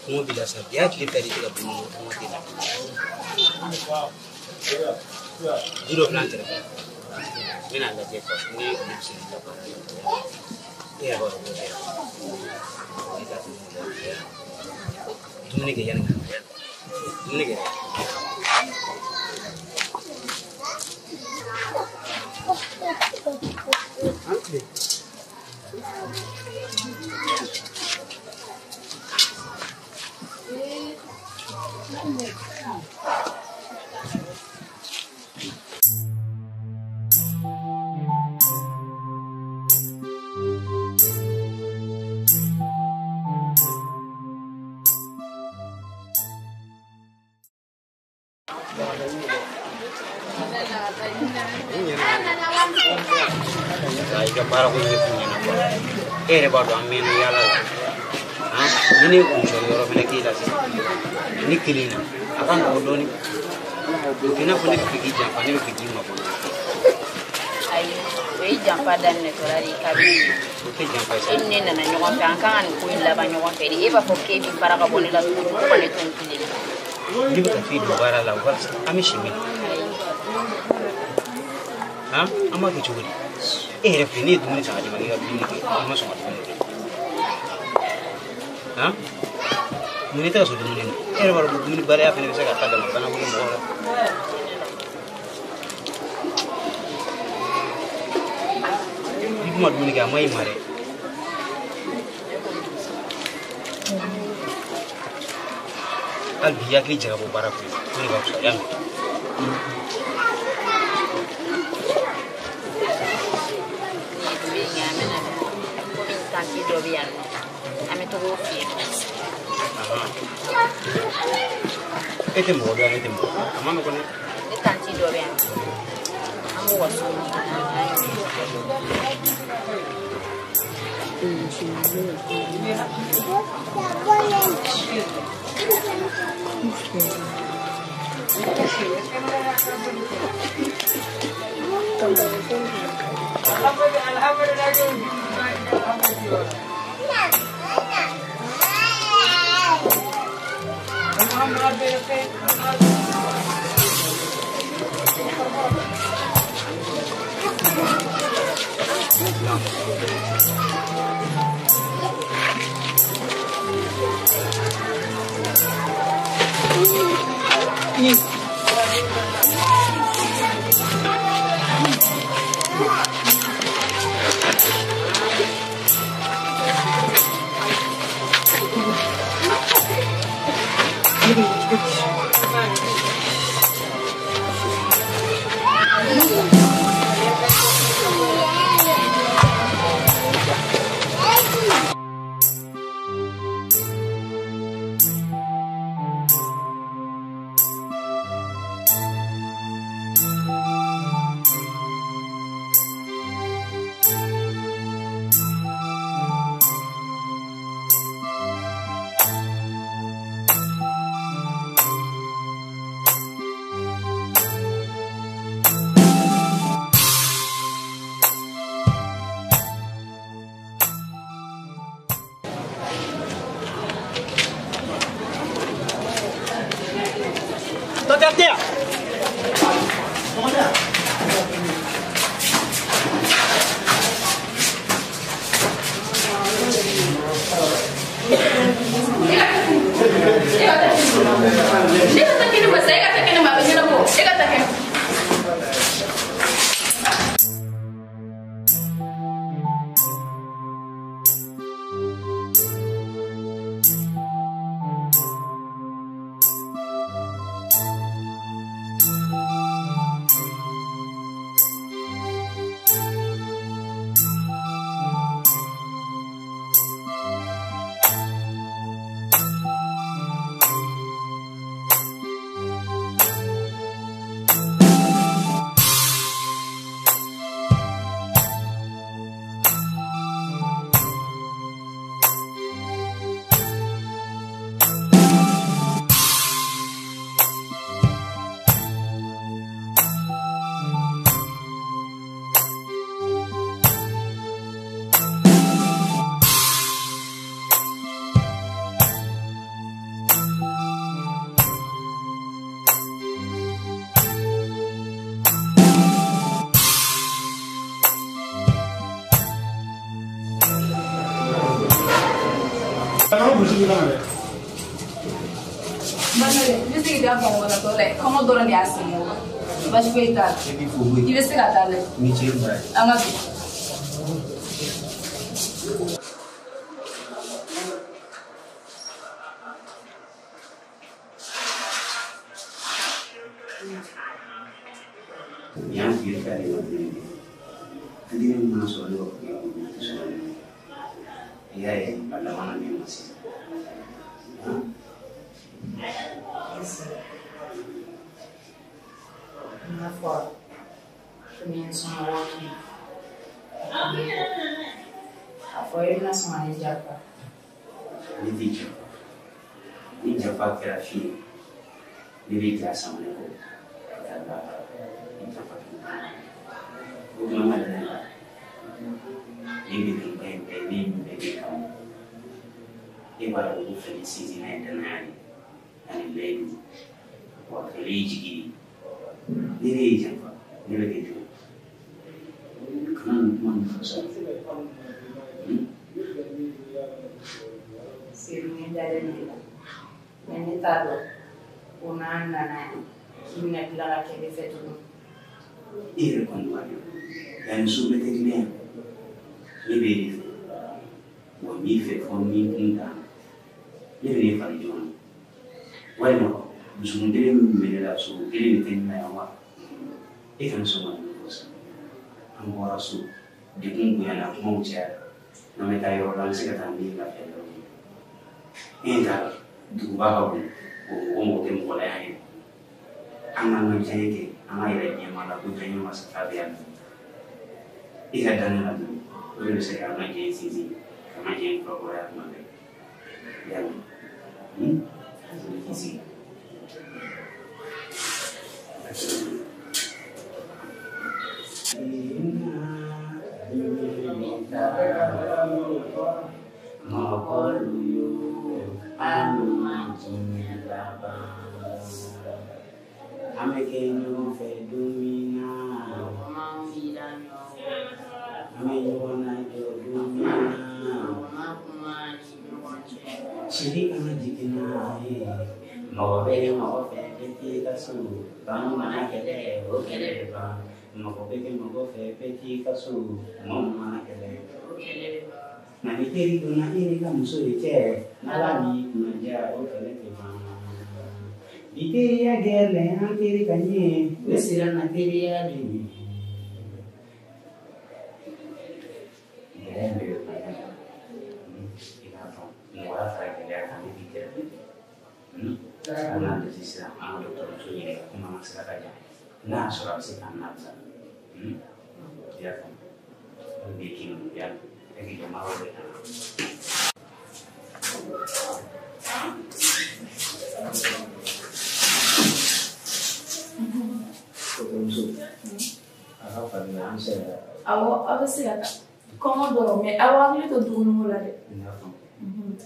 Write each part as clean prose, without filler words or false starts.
Como bila sabiat kita di tiga bulan kemudian. Dulu planter. Mina ada jeko. Ini mesti dapat. Ya baru. Kita tunggu. Tunggu ke yang. Tunggu ke. Para ko yun punya na ba ba do ameno yala ha ini ko yoro mena kila ni kilina akan ko doni kina ko ni pigi jampa ni pigi ma ko ai we jampa dan ne torari kabi ko jampa inni na nyoga kan ko illa ba nyoga feri e ba ko ke bi para ka boni la ko ne ton kilina ni ba fi do bara la wa amishimi ha ama ke churi fini dumuni cha aje magi abini ke ama so dumuni ha muni ta so dumuni baru dumuni bare ya fini bisa kata da makana ko mo ni kuma dumuni ga mai mare al biya ke jara bo bara ko ni ba so ya tanti dobian ame to go fi ete mo ama ko ne tanti dobian amu wasu Réalisateur. Comment donner à ce mot? Va jouer il va se gâter. Uma foto. Também são aqui. A foi na sua de Japa. Me diga. Em Japa que era filho. Dedicação, né? O nome dela. Ele tem e para o felicidade na internet. Ele lê o feliz Direi Japa. Direi itu. Kamu fasa. Sirine dari ni. Nene tado. Una nana. Kimina bila kebe fetu. Ire konduayo. Yani subete kine. Liberi. Wa mi fe fo mi kinda. Liberi fa dijon. Bueno. Musuh dia menjadi rasul, dia ditanya awak, ikan semua itu, angkor rasul, di tunggu yang aku mau cari, nama tayo orang sekarang ni lah yang lalu, ini dah dua tahun, mau temu boleh aja, anak macam ni, anak ini malah bukannya masa kalian, ikan dana lagi, boleh saya anak jadi sini, anak jadi program mana, yang, sini. Nanti dona ini kamu sudah cek, malami mengajar okey Ite ya gele nanti kanye, wesiran nanti dia ini. Karena ada sisi anak dokter ini, memang saja. Nah, soal si anak dia kan bikin dia lagi mau Awak siapa? Kamu dorong me. Awak ni tu dulu mulai.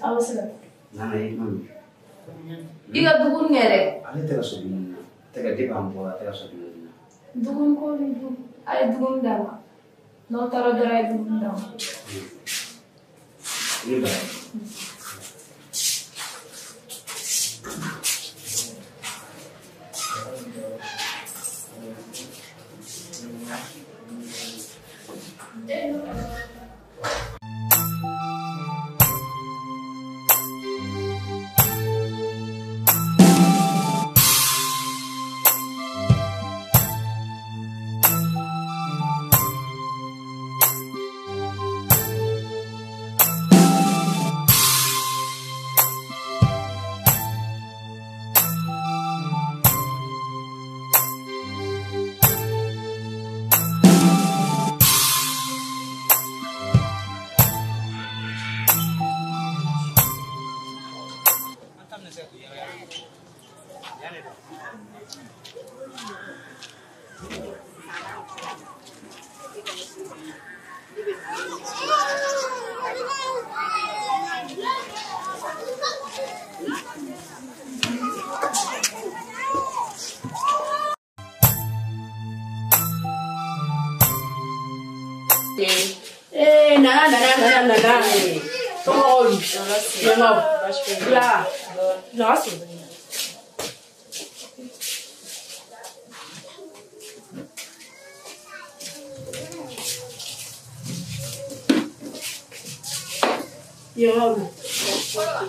Awak siapa? Nana ini. Iga dulu ni ada. Ada terus begini. Tega di bambu tega so dulu. Dugum ko dugum. Ay dugum dawa. No taro dara dugum dawa. Ini ba?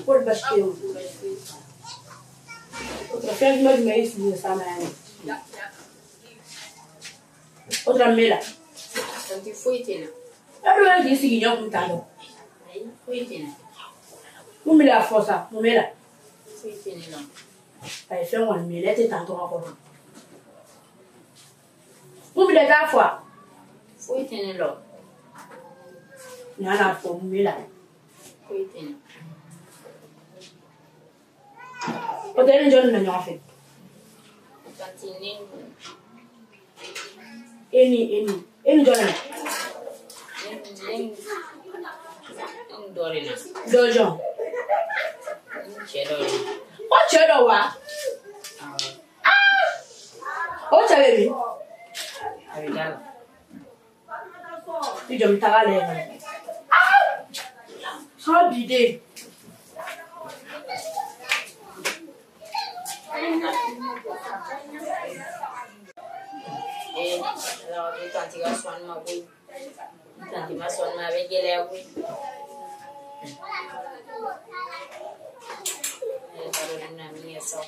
Por baixo. Outra fez mais mês nessa manhã. Outra mela. Tanto foi tena. Eu disse que não contado. Aí foi tena. Não me dá força, não me dá. Foi tena não. Aí foi uma mela te tanto agora. Não me dá força. Foi tena não. Não foi mela. Foi tena. O tenen John na nyafe. Tantinin. Eni John na. Dorina. Dojon. Cheddar. O cheddar wa. O cheddar bi. Avidal. Ti jom tagale. So bide. Lalu tu tanti kasuan maui, tanti kasuan maui gelagu. Baru namanya so.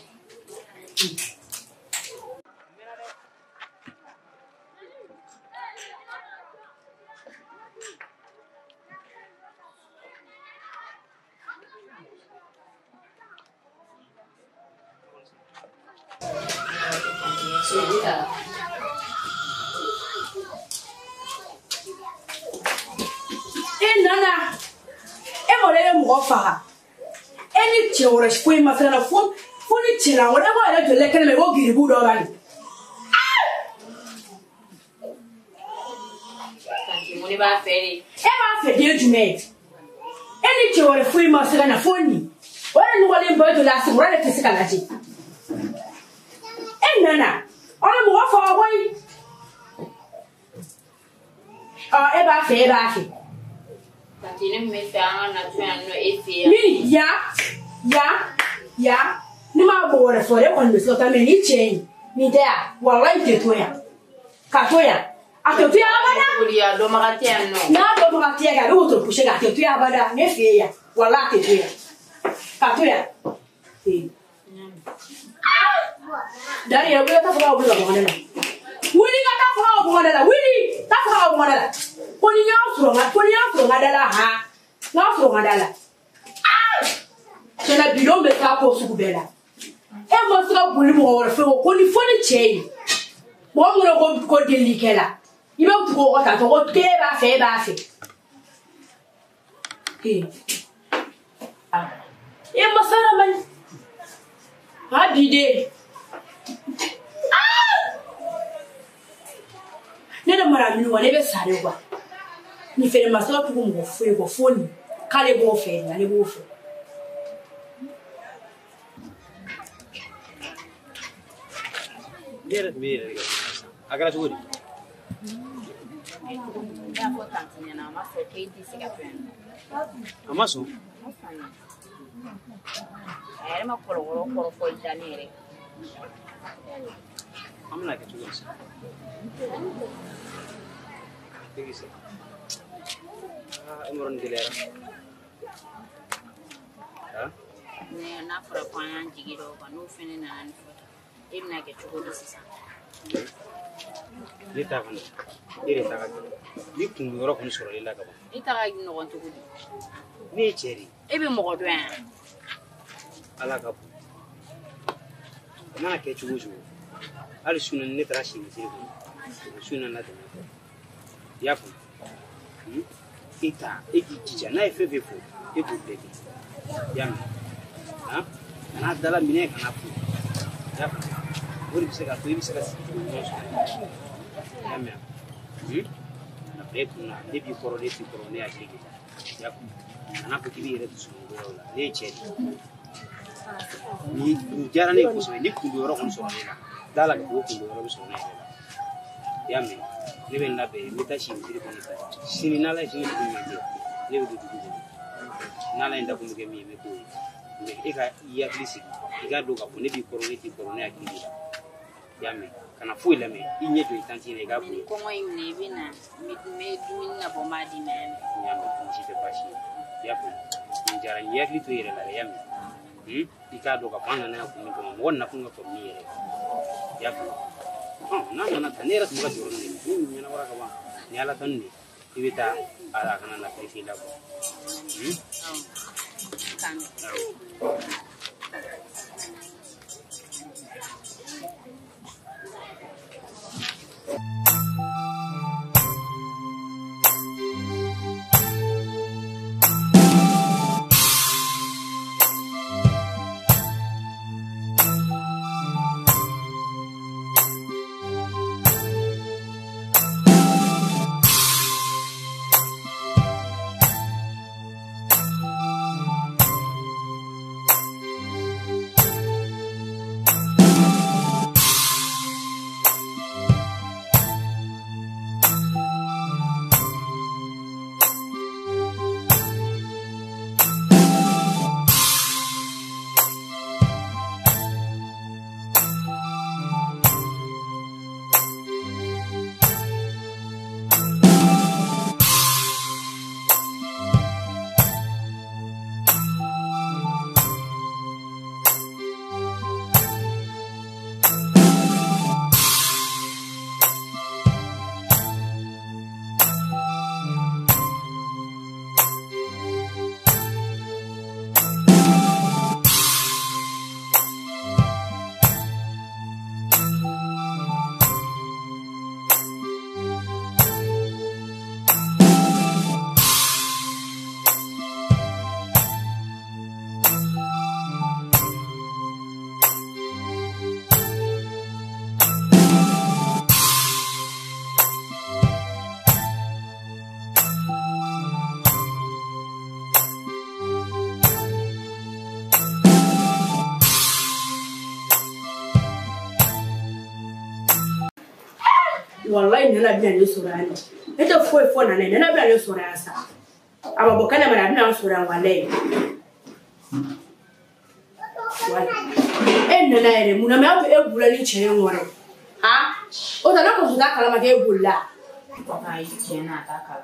Seydou. Nana, molele mɔgɔ faga e ni cɛ wɛrɛ foyi ma fɛn na fo ni cɛ la wɛrɛ e b'a yɛrɛ jɔlen kɛnɛ ma i b'o giribu dɔ bani Mun b'a fɛ de e b'a fɛ den jumɛn e ni cɛ wɛrɛ foyi ma se ka na fo nin o yɛrɛ nɔgɔlen bɔ jɔlen a sigi o yɛrɛ tɛ se ka lajɛ e nana o ye mɔgɔ faga koyi e b'a fɛ Tantine me fɛ an ka na to yan nɔ e fɛ yan Mini ya ni ma bɔ wɛrɛ fɔ e kɔni bɛ se ka taa mɛ ni cɛ in nin tɛ yan walayi tɛ to yan ka to yan a tɛ to yan abada ya dɔnbaga tɛ yan nɔ n'a dɔnbaga tɛ yan a bɛ wotoro pushe a tɛ to yan abada ne fɛ yan walayi a tɛ to yan ka to yan dari yɛrɛ wuli ka taa fɔ k'a bolo ka bɔ ne la wuli ka taa fɔ k'a bɔ ne la wuli taa fɔ k'a bɔ ne la ko ni y'a sɔrɔ n ka da la han n y'a sɔrɔ n ka da la cɛna bidon bɛ taa ko sugu bɛɛ la e ma se ka boli mɔgɔ wɛrɛ fɛ o ko ni fo ni cɛ ye mɔgɔ min ko delikɛla i bɛ tugu o kɔ tan tɔ ko e b'a fɛ e b'a fɛ e ma se la mani a bi den ne de mara minnu wa ne bɛ sa de wa ni fɛnɛ ma se ka tugu mɔgɔ foyi kɔ fo nin k'ale b'o fɛ nin ale b'o fɛ Dia mira. Agora tu guri. Ya ko tantinya na ma so ke di se ka pen. Amaso? Era ma koloro ko itanere. Amna ke tu guri. Begisa. Emoron gelera. Ha? Ne na fara kwan jigiro ba no fene na an fota. Imna ke tu guri sisa. Lita kan. Ire ta kan. Ni kundu ro kon soro lila ka ba. Ita ga no gon tu guri. Ni cheri. Ebe mo go dwan. Ala ka. Mana ke tu guri. Ali sunan ne trashi ni sirri. Sunan na ta. Yapo. Ita ejija na efefefo ebudeki yam ha na dala mine kana fu ya uri bisega to ibisega yam na peku na debi koro ne akiki ya na ko kibi ere tsu ngola ne cheri ni jara ne ko so ni kundu ro kon so ne dala ko kundu ro so ne yam ne be na be mitashi ndiri ko nita sini nala sini ko mi je ne be dudu nala inda ko mi me ko ne e ka ya klisi e ga do ka ko ne bi korone akili yame kana fu ile me inye do itanti ne ga bu ko mo imne bi na me du na bo ma di men nyamba ko ci te pashi ya fu njara ya kli to ire la yame e ka do ka panga na ko mi ko mo wonna ko ko mi ire ya fu na tanera tuga joro ni na wara ka ba ni ala tanni ibita ala kana na kai fila ko kan wallahi nana bina ne surani ita foi na ne nana bina ne surani sa aba bokana mara bina surani wallahi nana ere muna me abu ebula ni chere ngore ha o da na ko zuda kala ma ke ebula ai tiena ta kala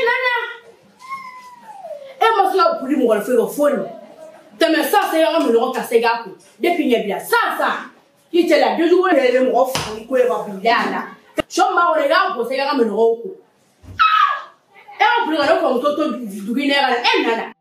nana mo so puli mo fe go foni teme sa se ya mo no ka se ga ku depuis nyebia sa itela de jouer le mo foni ko e ba bilala Choma orega ko se ga meno ko. O puli ga ko to dugine ga nana.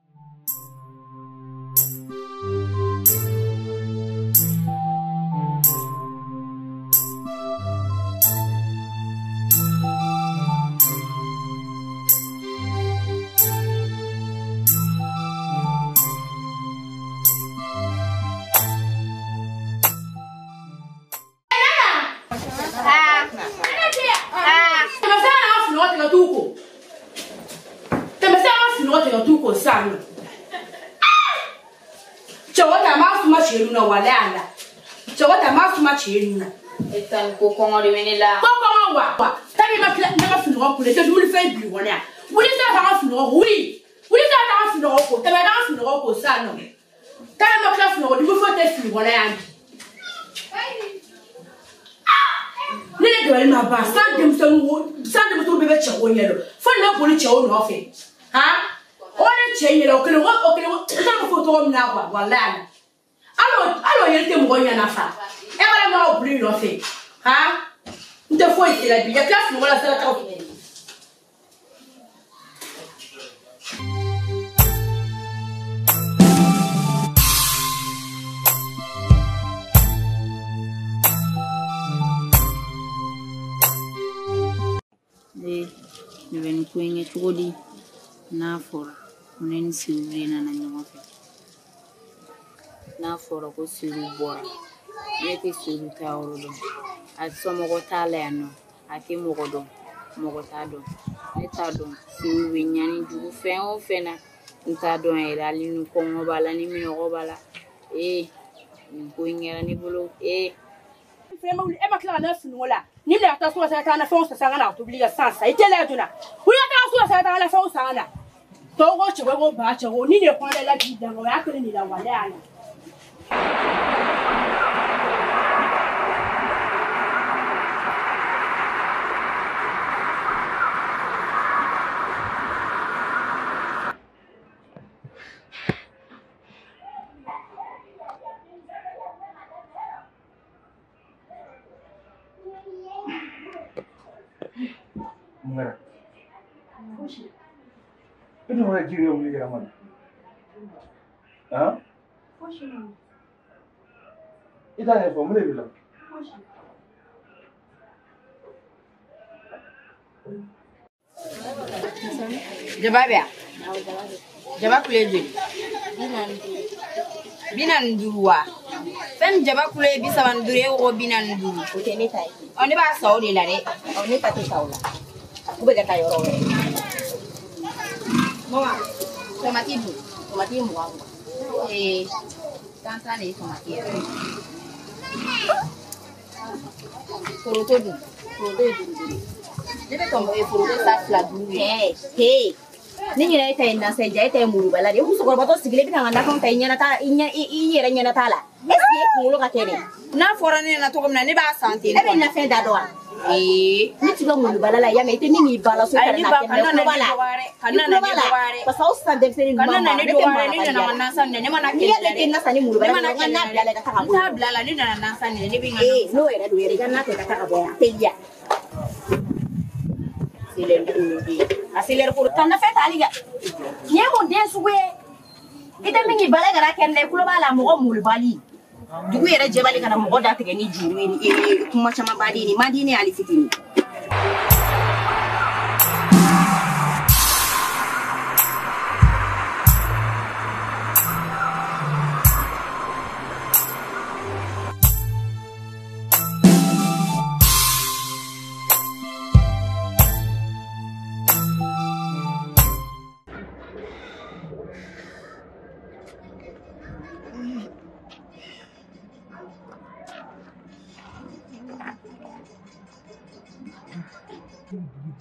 Tuko sana. Chawata masu machiruna walala. Chawata masu machiruna. Etan ko kongo de menela. Ko kongo wa. Tani ma finiro ko le te dul fe bi wona. Wuli ta ta finiro wuli. Wuli ta ta finiro ko. Te ba ta finiro ko sa no. Tani ma finiro di mo fo te finiro wona ya. Nene do ma ba san dem so bebe chewo yelo. Fo na boli chewo no fe. Ha? Ole chewo o kele ta ko foto mi na kwa wallahi. Alo yete mo nya na fa. E wala ma obli no fe. Ha? Nte fo ite la bi. Ya class mo la sala ta o fi. Ni ven kuenge chudi na for unen siuri na nyofe na for ko siuri bora nete siuri ta orodo asomo ko tale ano ake mogodo mogotado netado siuri nyani du fe o fena ntado era linu ko ngobala ni mi ngobala ni kuenge ni bolo Ema kila na funu la ni le ata so sa ta na fon sa na to obliga sansa ite le duna wi ata so sa ta na fon sa na to go che go ba che go ni le kwa la bi da go ya kele ni la wale ana Mara. Itu mana ciri yang beli ramai? Ah? Itu hanya formula bilang. Jaba bia. Jaba kule juli. Binan duwa. Fen jaba kule bisa mandure o binan du. Utene tai. Oni ba sawo de la de. Oni pati saula. Kubega tayo ro. Mama. Tomati bu. Tomati muangu. Tanta ne tomati. Furuto du. Debe tombo e furuto sa fladu. Hey. Ninyi na ita ina seja ita muru balade. Uso ko bato sigile bitanga na kon tay nyana ta inyera nyana tala. Eski mulo ka tere. Na forane na to komna ne ba santi. Ebe na fe dadwa. Ni tiga mulu balala ya me ite ninyi bala so kana na kende bala. Kana na ni ware. Pasa usta dem seri mama. Kana na ni ware ni na manasa ne mana Ni ya de na sani mulu balala. Mana na blala ka ta Na blala ni na nasa ne binga. no era do era na te ka ta boya. Teya. Asiler kurtan na feta aliga nyemo den suwe ite mingi bala gara kende kulo bala mo mul bali dugu yere jebali kana mo da tege ni juru ni kuma chama bali ni madini ali fitini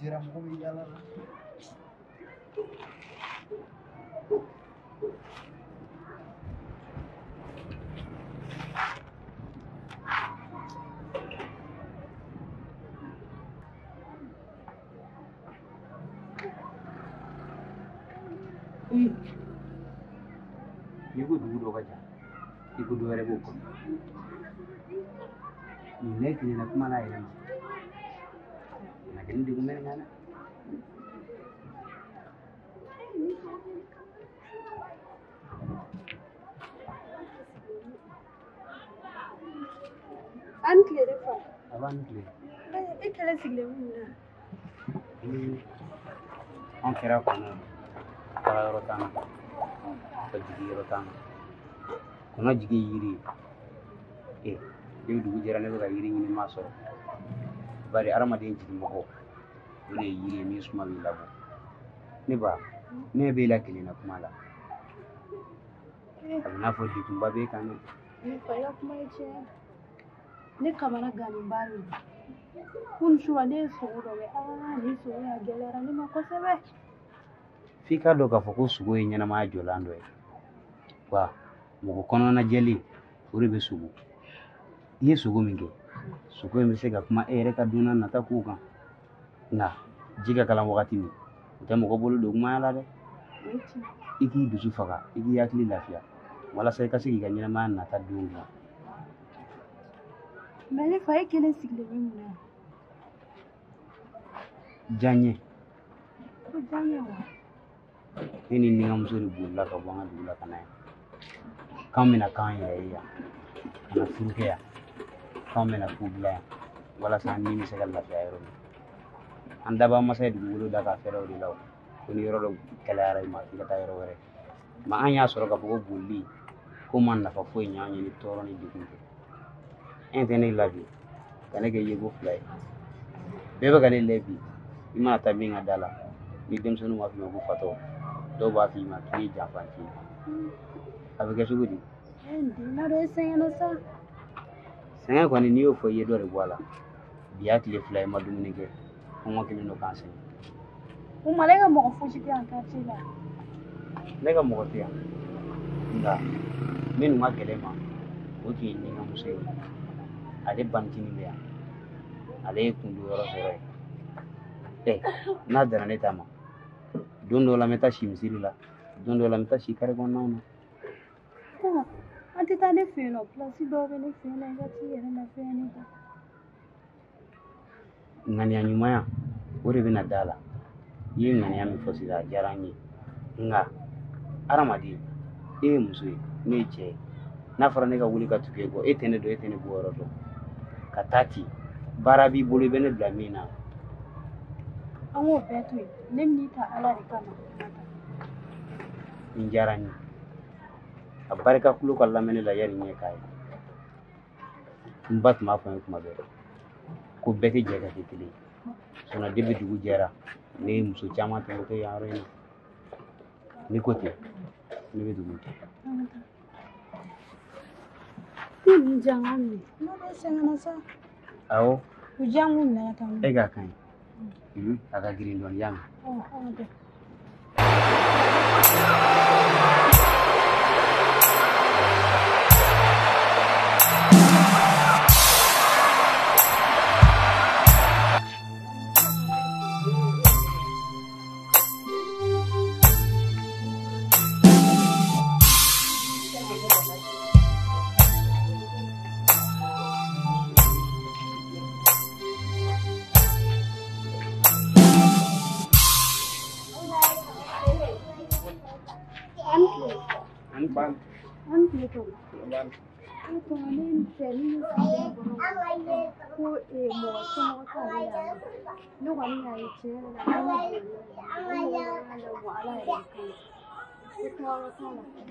Jiram ko may jalan. Iku dulu aja. Iku dua ribu. Ini kini nak mana ini? Nak ini di mana mana? Unclear fa. Unclear. Kala sigle muna. On kira kono kala rotana ko jigi rotana kono jigi yiri de du jara ne ga yiri ni maso bari arama de jigi mo ne yiri mi suma bi labo ne ba ne be la kilina kuma la na fo di tumba be kan Ni fa ya kuma yace ne kamana ganin bari kun shuwa ne sugo do be ni sugo ya gelera ni makosebe fika do ka foko sugo nyana ma jolando wa mugo kono na jeli uri be sugo ye sugo minge sugo mi sega kuma ere ka duna na ta kuka na jiga kala wakati ni utamu ko bolu do kuma ala de iki dusu faga iki yakli lafiya wala sai ka sigi ganyana ma na ta dunga mele faye kelen sigle muna janye ko janye wa ini ni ngamsuri bulla ka banga dula kana kamina kan ya kana furuke ya kamina kubla wala san ni se galla fa yaro anda ba ma sai dulu da ka fero di law ko ni yoro kala ara ma fi ta yoro wore ma anya soro ka bugo bulli ko man na fa fo nyaani ni toro ni dikunte entene labi kana ke yego fly beba kana lebi ima ta binga dala ni dem sonu ma fi mo fato do ba fi ma ki jafanti abege sugudi na do senga sa senga ko ni yo fo yedo re wala biya ki le fly ma dum ni ke mo ke no kanse o malega mo fuji bi an ka tila lega mo tia nga minu ma kelema o ki ni nga museo ade bantini be ale kundu yoro sore na dara ne tama dondo la meta shimsiri la dondo la meta shikare ko nauna anti ta ne feno plus do be ne feno ga ti yere na feno ka ngani anyuma ya ore bina dala yi ngani ya mi fosi da jaranyi nga aramadi musui ne che na fara ne ga wuli ka tuke go etene bo rodo katati barabi bolu bene blamina amo betu nemni ta ala de kama injarani abarika kulu ko lamene la yari ne kai mbat ma fa kuma be ko beti jega titili sona debi dugu jera ne muso chama to ko yaro ni kote ni be dugu ni jangan no do senga sa awo ujangu na ta ega kan aga girin don yang okay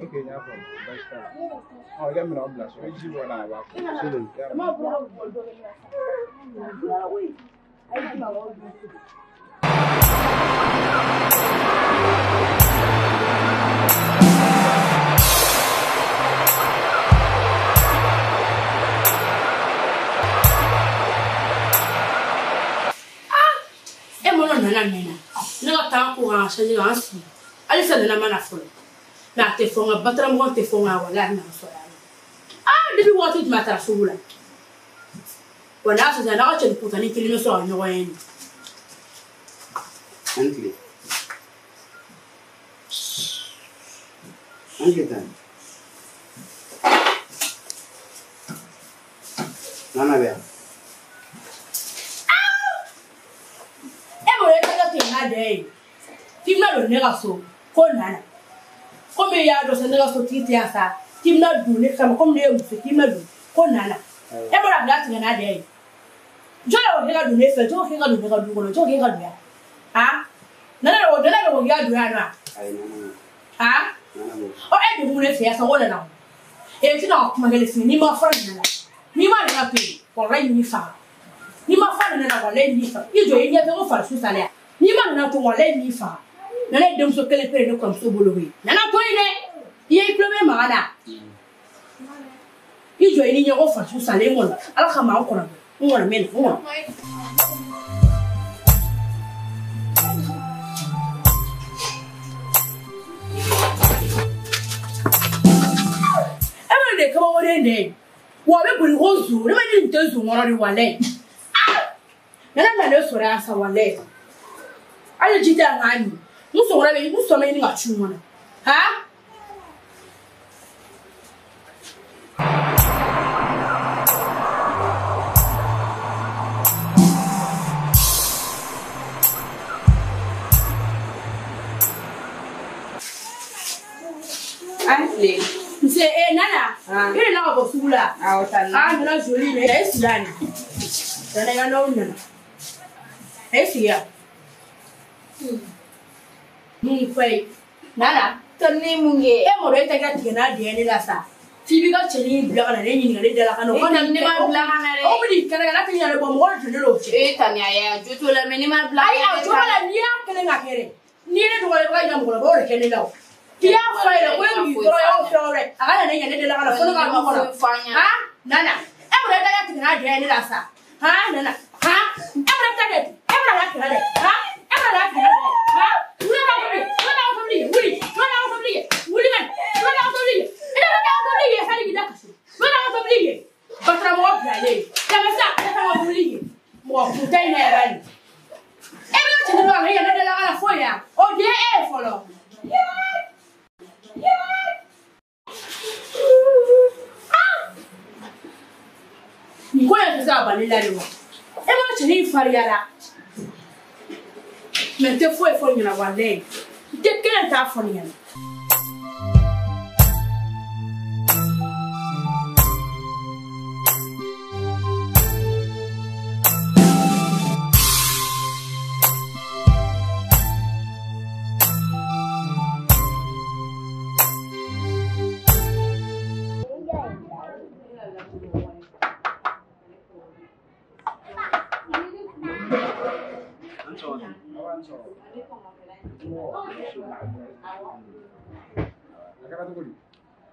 Okay, now from oh, get me on blast. We see what I want. Alisa nana mana folo na te fonga batara mo te fonga wala na so depuis wati mata sugula wana sa na wacha nikutani kilimo so nyo weni anke tan nana be mo le ka te na dei timna do nega so ko nana ko me ya do se nega so titi asa timna do ne kama ko me mu timna do ko nana e mo la bla tinga na dei jola o hega do ne fe jo hega do ko jo hega do ya ha nana o dela o ya do ya na ha o e do mu ne fe asa wala na e ti na kuma gele ni ma fa nana ni ma na pe ko ra ni fa ni ma fa nana wala ni fa ijo e nya te ko fa su sale ni ma na to wala ni fa nana dem so kele pere ko so bolo wi nana to ine ye problème ala i jɔ i ni ɲɔgɔn faso salen kɔnɔ ala ka maa kɔnɔ n kɔnɔ mɛn n kɔnɔ e bɛ de kaba wɛrɛ de wa a bɛ boli ko zo ne bɛ ni nin tɛ zo kɔnɔ de walayi ne na ne sɔrɔ yan sa walayi hali ji tɛ a ŋa ɲi n sɔgɔra bɛ n sɔmɛ ɲini ka cu kɔnɔ ha. Nse nana ina na ko sugula nana joli ne silani nana ya no nana siya mun fai nana tanni munge e mo re ta ga tigana de ne la sa tibi ga cheli bla kana ne nyinga de la kana ko ne ma bla kana re o bi kana la tinya le bo mo ko tene lo che tanya ya joto la me ne ma bla ai a joto la ni a kele nga kere ni ne do ga ya mo ko bo re kele la Kia fire, when you throw your flore, I got a name and a phone of ha? Nana, ever that I can have any lassa. Ha, Nana, ha? Ever that it, ever that it, ha? Ever that it, ha? Run out of me, Willie, run out of me, William, run out of me, run out of me, how do you duck? Run out of me, but I'm all ready. Tell us that I'm really more to 10 years. Everything is wrong here, another for you. Oh, dear, follow. Nikoya tuza balila lewa. Ema chini fariara. Mente foi nyina wale. Tekele ta fonya.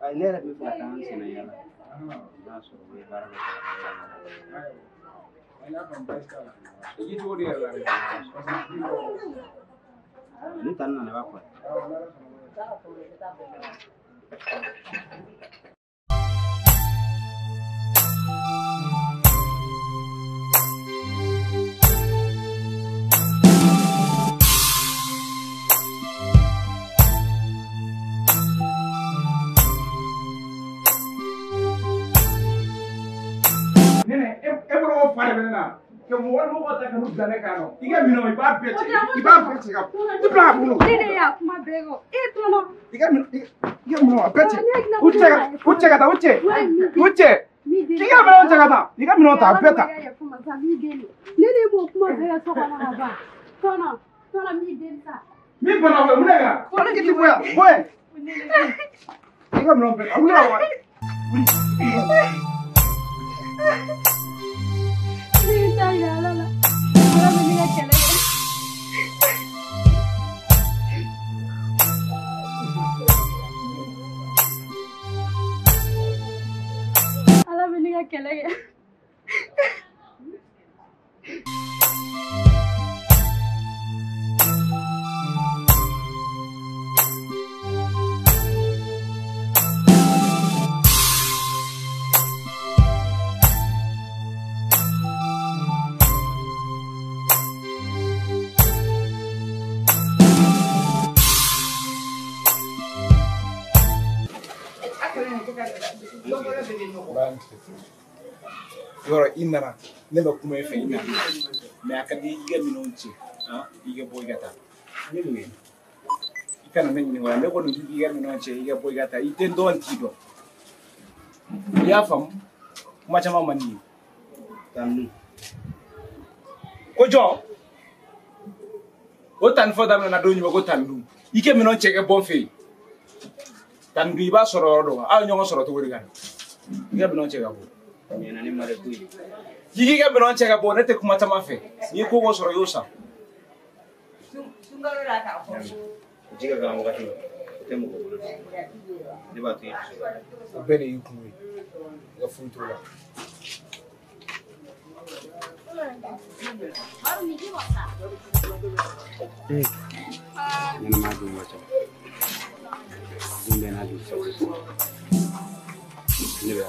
Ay nera bi fa tan sina yala na so we bara ni tan na ba ko que mo wala mo ta kanu dane kano iga mino iba pete ka di bla buno Dede ya kuma bego etono iga mino pete uche kata uche iga mino ta peta Nene mo kuma bego so kana ba tono mi densa mi bana we munega ko kiti boya boy iga mino pete amuna wa Yoro inara neba kuma efe ina me akadi iga minonche iga boygata yelwe ikana menni wala me ko no iga minonche iga boygata itendo antido ya fam kuma chama mani tanu kojo o tan foda na do nyima ko tanu ike minonche ke bonfe tan bi ba soro do a nyongo soro to wori gan iga minonche ga bo Nena ni mare kui. Gigi ga binon chega bo nete kuma tama fe. Ni ko go soro yosa. Jiga ga mo gati. temo ko bulu ne ba ti o bene yukumi ga futo la yana ma dum wata dum na dum so ne ba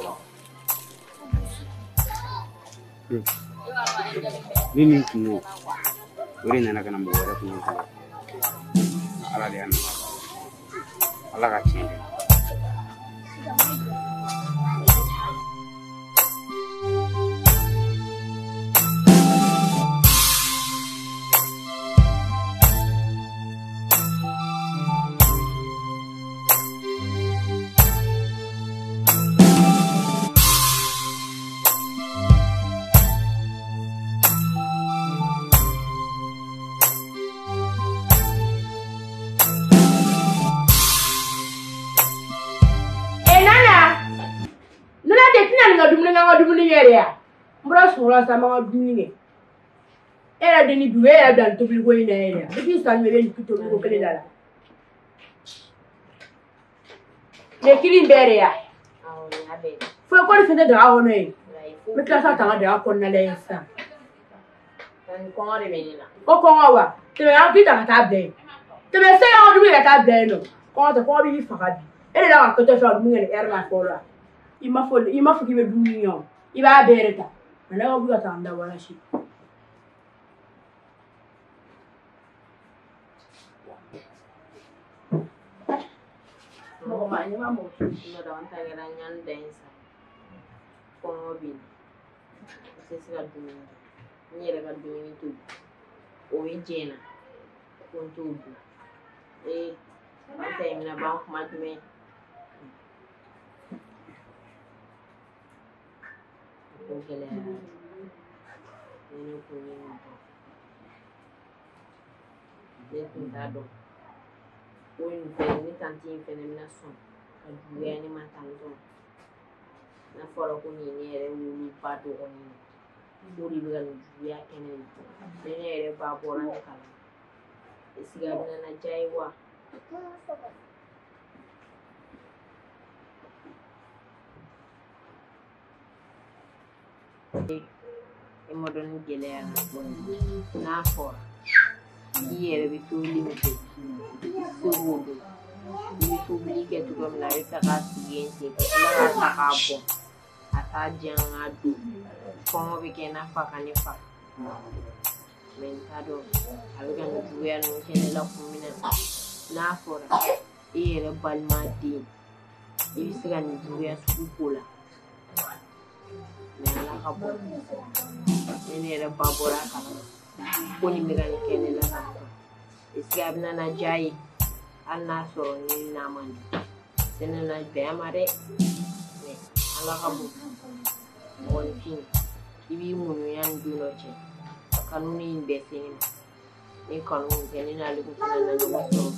nini kuno ore nana kana mo wara kuno ala le an ala ka chinde area. Mbra sura sama dumine. Era deni duwe era dan to bilgo ina area. Bibi sta nyebe ni kuto bilgo kele dala. Le kilin bere ya. Fo ko ni fende da wono yi. Me klasa ta da ko na le insta. Tan ko ngore menina. Ko wa. Te ya bi ta ta be. Te be se ya du ya ta be no. Ko ta ko bi fa bi. Ele da ko to fa du ngene erna ko la. Ima fo ki be du nyo. Iba bereta. Mana ko buka tanda wala shi. Mo ma ni ma mo no da wanta gara nyan densa. Ko mo bi. Sesi ga du ni re ga du ni tu. O jena. Ko tu. Anta imina ba ko ma dume. Complet ini punya dia tentado ini tanti feminação dia ni matando na fora com ini era pato com ini muri bukan dia kene ini era baboran kala esse gabina na jaiwa modern gelea na fora iere bitu limite segundo bitu blike tu comme la reta siguiente que la sacabo ata jangadu como vi que na faca ni fa mentado alga no juer no que la combina na fora iere balmati ibisiga ni juer su cola Nela kabo. Ini era bambara kala. Koni megani kene la kabo. Isi abna na jai. Anna soro ni namani. Sene na beamare. Ne. Ala kabo. Woni fin. Ibi munu yan dunoche. Kanuni imbesi ni. Ni kanuni kene na liku kena na numaso.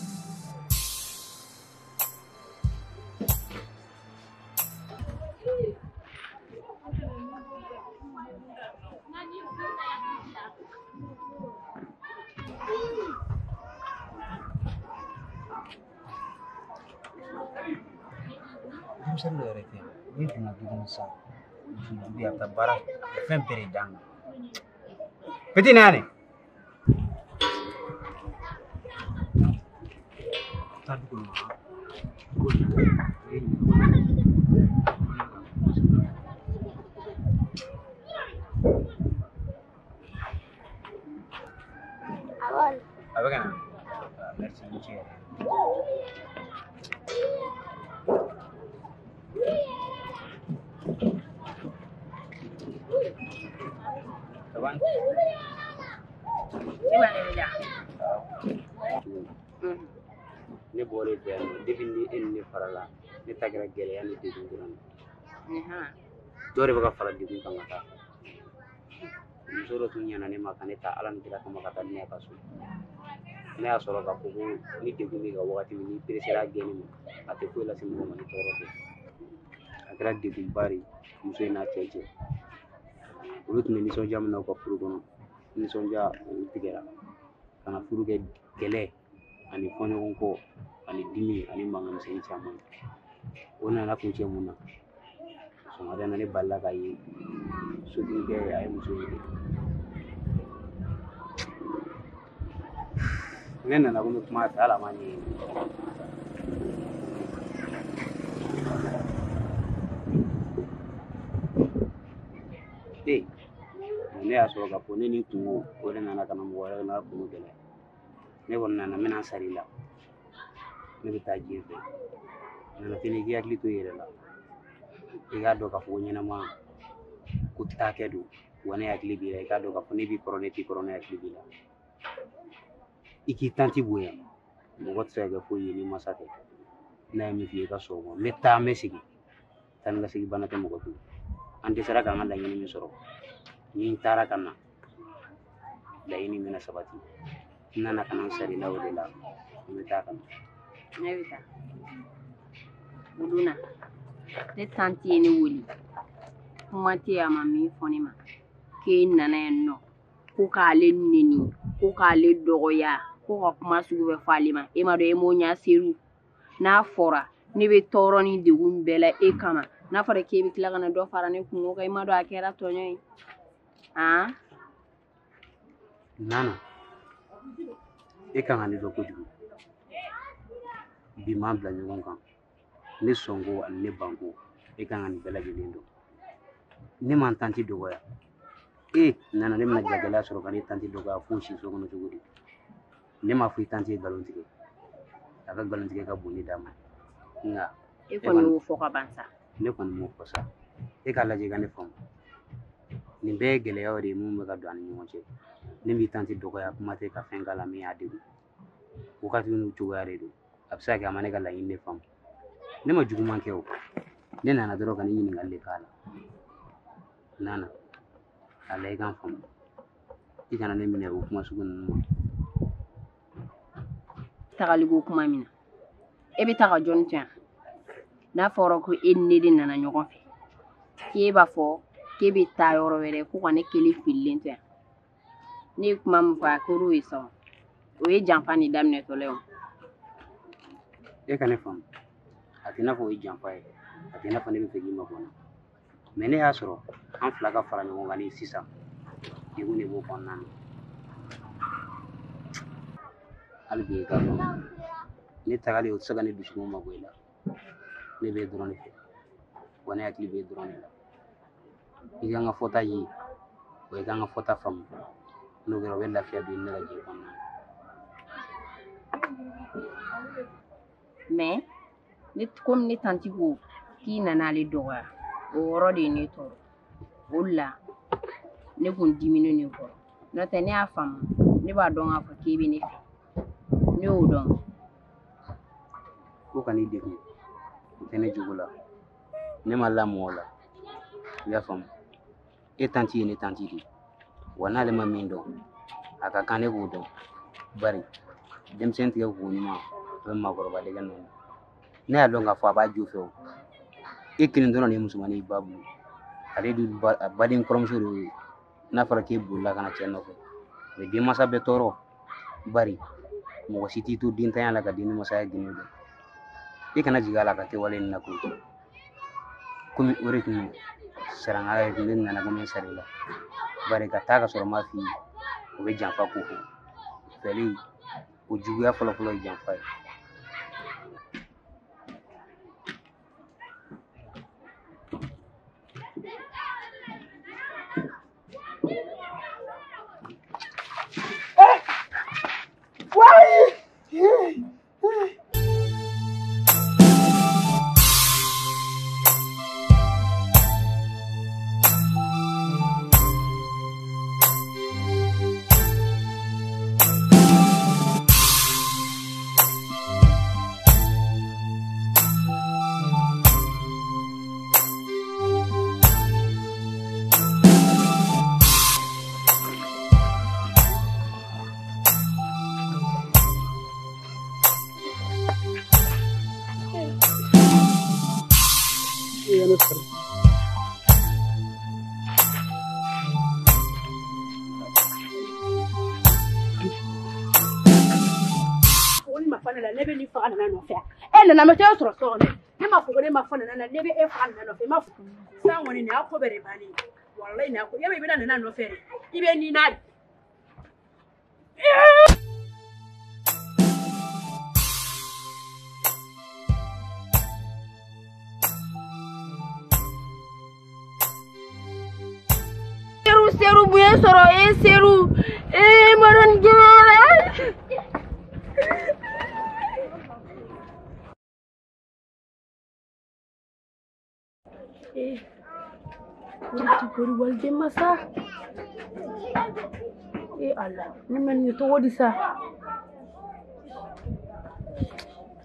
Sendo rete ni tuna dugum sa bi ata bara fem pere dang peti nane tadu awal apa kan merci monsieur Kawan. Gimana beda? Ne boleh dia, defini ini farala. Ne tagira gele ya ne diduran. Jore baga fara digun kamata. Musoro tunya na ne makane ta alan kira kamata ne akasu. Ne asoro ka kugu ni diguni ga wakati ni presera gene mo. Ate ko la simu mo ni torote. Agra digun bari muso na cheche. Ulut ni sonja mna ko furu kono ni sonja tigera kana furu ke gele ani fonyo ko ani dimi ani mangan sai chaman ona na kunce muna so ma dana ne balla ka yi so dinge ay muso nena na kuma ta ala mani ne ya so ga ko ne ni ku ko na na kana mo wala na ku dele ne wonna na mena sarila ne ta jibe na fini gi akli to yere la iga do ka fo nyina ma ku ta ke do wona akli bi iga do ka fo ne bi corona akli bi la iki tanti boya mo got sa ga fo yini masate na mi fi ka so mo meta mesigi tan ga sigi banate mo ko tu andi sara ka ngala nyini mi soro ni tara kana da ini mina sabati nana kana sari lawo de la meta kana Nevita. Uduna. Te tanti ni wuli. Kumati ya mami fonima. Ke nana enno. Ko kale nini, ko kale dogoya, ko ka kuma sugu be falima. E ma do e mo nya seru. Na fora ne be toro ni de gumbela e kama. Na fora ke bi kila kana do fara ne kungo ka e ma do akera tonyo yi. Ah? Nana. E kanga ni do kojugu. Bi ma bla ɲɔgɔn kan ne songo ani ne bango e kan ka nin bɛɛ lajɛlen dɔn ne ma tanti dɔgɔya nana ne bɛna jagɛlɛya sɔrɔ ka ne tanti dɔgɔya fo si so kɔnɔ cogo di ne ma fɔ i tanti ye nkalon tigɛ a ka nkalon tigɛ ka bon ne d'a ma nka e kɔni y'o fɔ ka ban sa ne kɔni m'o fɔ sa e k'a lajɛ i ka ne faamu nin bɛɛ ye gɛlɛyaw de ye mun bɛ ka don an ni ɲɔgɔn cɛ ne b'i tanti dɔgɔya kuma tɛ ka fɛn k'a la min y'a degun wagati n'u cogoya de don a bɛ se ka kɛ a ma ne ka laɲini de faamu ne ma juguman kɛ o ne nana dɔrɔn ka ne ɲininkali de k'a la nana a la i k'an faamu i kana ne minɛ o kuma sugu ninnu ma tagaligo kuma min na e bɛ taga jɔnni to yan n'a fɔra ko e ni ne de nana ɲɔgɔn fɛ k'e b'a fɔ k'e bɛ taa yɔrɔ wɛrɛ ko ka ne kelen fililen to yan ne ye kuma min fɔ a kɛr'o ye sa o ye janfa ni daminɛtɔla ye o e ka ne faamu a tɛ i n'a fɔ o ye janfa ye a tɛ i n'a fɔ ne bɛ fɛ k'i ma bɔ n na mais ne y'a sɔrɔ an fila ka fara ɲɔgɔn kan ni sisan degun de b'o kɔnɔna na hali bi i k'a faamu ne tagalen o tɛ se ka ne dusukun ma bɔ i la ne b'e dɔrɔn de fɛ wa ne hakili b'e dɔrɔn de la i ka n ka fɔta ye wa i ka n ka fɔta faamu n'o kɛra o bɛ lafiya don ne ka jɛ kɔnɔna na mais komi ne tanti ko k'i nana ale dɔgɔya o yɔrɔ de ye ne tɔɔrɔ o de la ne kun diminen ne kɔrɔ n'o tɛ ne y'a faamu ne b'a dɔn k'a fɔ k'i bɛ ne fɛ ne y'o dɔn ko ka n'i degun o tɛ ne jogo la ne ma lamɔ o la i y'a faamu e tanti ye ne tanti de wa n'ale ma min dɔn a ka kan ne k'o dɔn bari denmisɛnnin tigɛ k'o ɲuman a bɛ maakɔrɔba dɛgɛ nɔ ne y'a dɔn k'a fɔ a b'a jo fɛ o e kelen dɔrɔn de ye musomanin i ba bolo ale dun a baden kɔrɔmuso de y'o ye n'a fɔra k'e bolila ka na cɛ nɔfɛ mais denmansa bɛ tɔɔrɔ bari mɔgɔ si t'i to dentanya la ka den ni masaya ginde dɔn e kana jigin a la ka kɛwale nin na k'o kɛ komi o de tun sarangaya ye ne nana komi sara i la bari ka taa ka sɔrɔ ma f'i ye o bɛ janfa ko fɔ fɛli o juguya fɔlɔfɔlɔ ye janfa ye la lebe ni fa na no fa e na me te so so ne ma fo ne ma fo na lebe e fa na no fa ma fo sa woni ne akobere bani wallahi na ko yebe bi na no fa ibe ni na Seru buye soro seru maron gere Kuri walde masa Allah ni man ni to wodi sa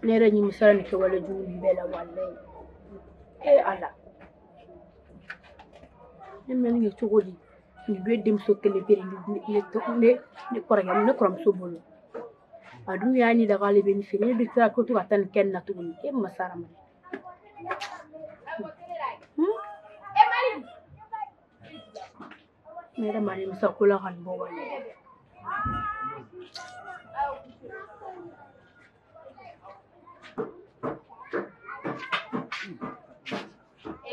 ne ra ni misala ni ke wala juli bela wallahi Allah ni man ni to wodi ni be dem so kele bere ni to ne korga ne koram so bolo adu ya ni da galibe ni fini bi ta ko to atan ken na to ni masara ma मेरा माने में सकुला खान बोवा ने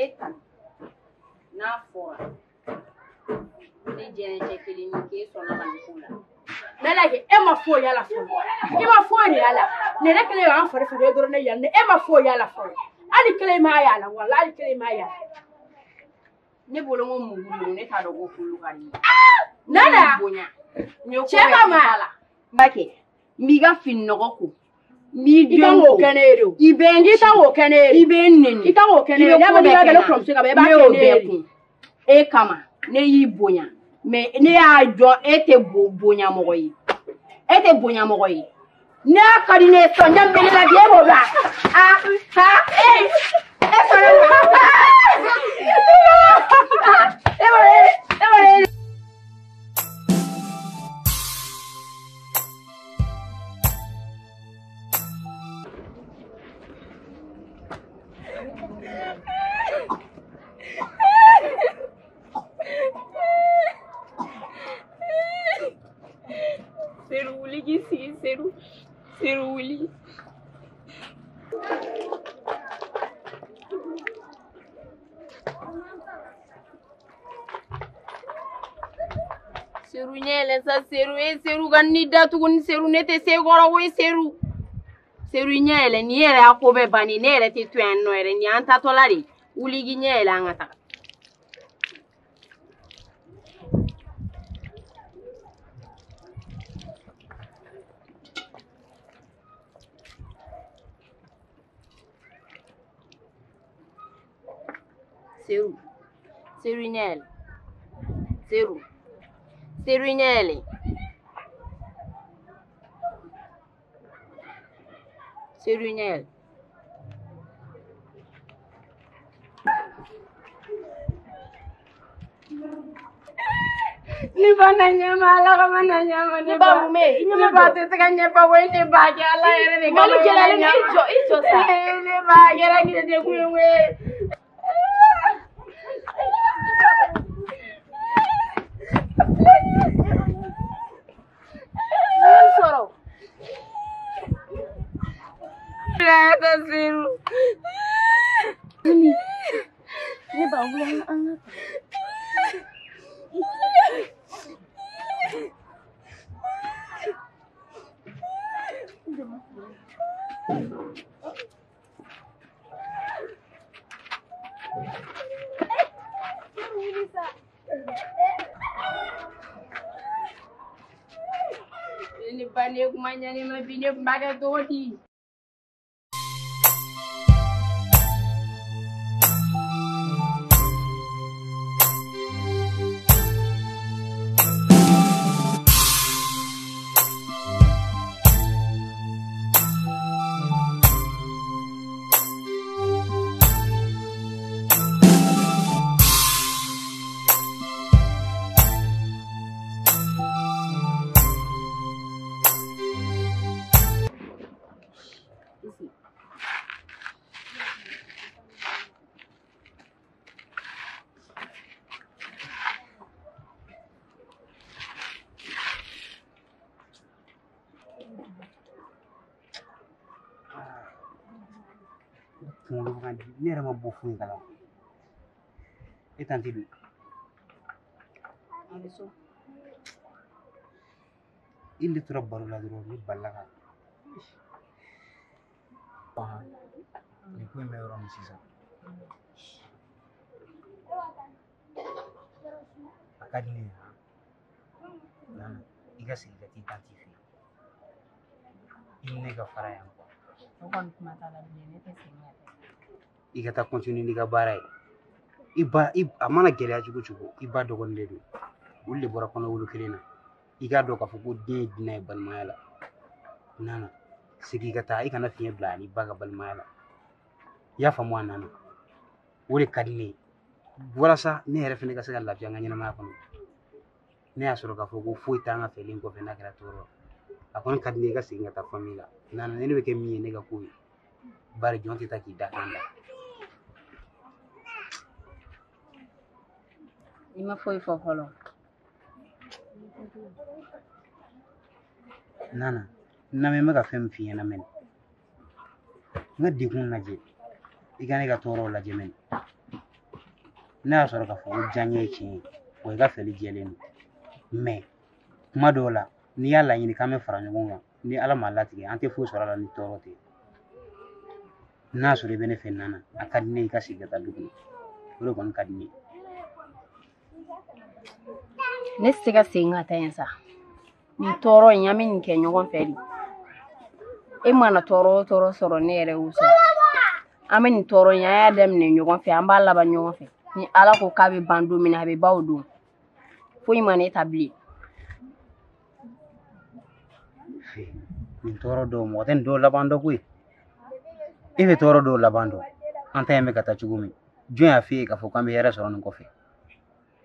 etan na fora ni jene chekili ni keso na bankula melage e ma fo yala fo e ma fo ni yala ne rekle an fore fore do ne yalla e ma fo yala fo ali kele ma yala wallahi kele ma yala ne bolo mo mugulu ne ta dogo fulu kali nana bonya chema mala bake miga finnogo ko mi jongo kanero ibenji tango kanero ibenneni itango kanero ya ba ya gele from se ka ba kanero e kama ne yi bonya me ne ya jo ete bonya mogo yi ne akari ne so nyam bele la die bo ba Seruli. Seru nyele sa seru seru ganni datugun seru nete se gora we seru nyele ni yele akobe bani nere ti twen no ere ni anta tolari uligi nyele angata seru nyele seru nyele ni bana nyama ala kama na nyama ni ba mume ni ba tetekanya pa wende ba ala ere ni kama jela ni ijo sa ni ba gera ni de kuwe soro la tasiru ni ba ulang angat ini bani kumanya ni mabini mbaga dodi kunkolo kan di ne yɛrɛ ma bɔ foyi kala e tanti do a bɛ so i le tora baro la dɔrɔn ne balila ka nin ko in bɛ yɔrɔ min sisan a ka di ne ye nana i ka segin ka t'i tanti fɛ i ni ne ka fara yan o kɔni kuma t'a la bilen ne tɛ segin ka taa i ka taa continue n'i ka baara ye a mana gɛlɛya cogo cogo i ba dɔgɔnin de don olu de bɔra kɔnɔwolo kelen na i k'a dɔn k'a fɔ ko den ye dunan ye balimaya la nana segin ka taa i kana fiɲɛ bila ani ba ka balimaya la i y'a faamu a nana o de ka di ne ye walasa ne yɛrɛ fɛnɛ ka se ka lafiya n ka ɲɛnamaya kɔnɔ ne y'a sɔrɔ k'a fɔ ko foyi t'an ka fɛlen kɔfɛ n'a kɛra tɔɔrɔ a kɔni ka di ne ye i ka segin ka taa famille la nana ne bɛ kɛ min ye ne ka ko ye bari jɔn tɛ taa k'i da kan da i ma foyi fɔ fɔlɔ nana lamɛn bɛ ka fɛn min f'i ɲɛna mɛnɛ n ka dekun lajɛ i ka ne ka tɔɔrɔw lajɛ mɛnɛ ne y'a sɔrɔ k'a fɔ ko diyaɲɛ ye tiɲɛ ye wa i ka fɛli jɛlen don mais kuma dɔw la n'i y'a laɲini k'an bɛ fara ɲɔgɔn kan ni ala m'a latigɛ an tɛ foyi sɔrɔ a la ni tɔɔrɔ tɛ n'a sɔrɔ i bɛ ne fɛ nana a ka di ne ye i ka segin ka taa du kɔnɔ o de kɔni ka di ne ye ne tɛ se ka segin ka taa yen sa nin tɔɔrɔ in an bɛ nin kɛ ɲɔgɔn fɛ de e mana tɔɔrɔ o tɔɔrɔ sɔrɔ ne yɛrɛ y'o sɔrɔ an bɛ nin tɔɔrɔ in an y'a daminɛ ɲɔgɔn fɛ an b'a laban ɲɔgɔn fɛ ni ala ko k'a bɛ ban don min na a bɛ ban o don foyi ma ne ta bilen nin tɔɔrɔ dɔw mɔgɔ tɛ nin dɔw laban dɔ koyi e bɛ tɔɔrɔ dɔw laban dɔn an ta yen bɛ ka taa cogo min jɔn y'a f'e ye k'a fɔ k'an bɛ hɛrɛ sɔrɔ nin kɔfɛ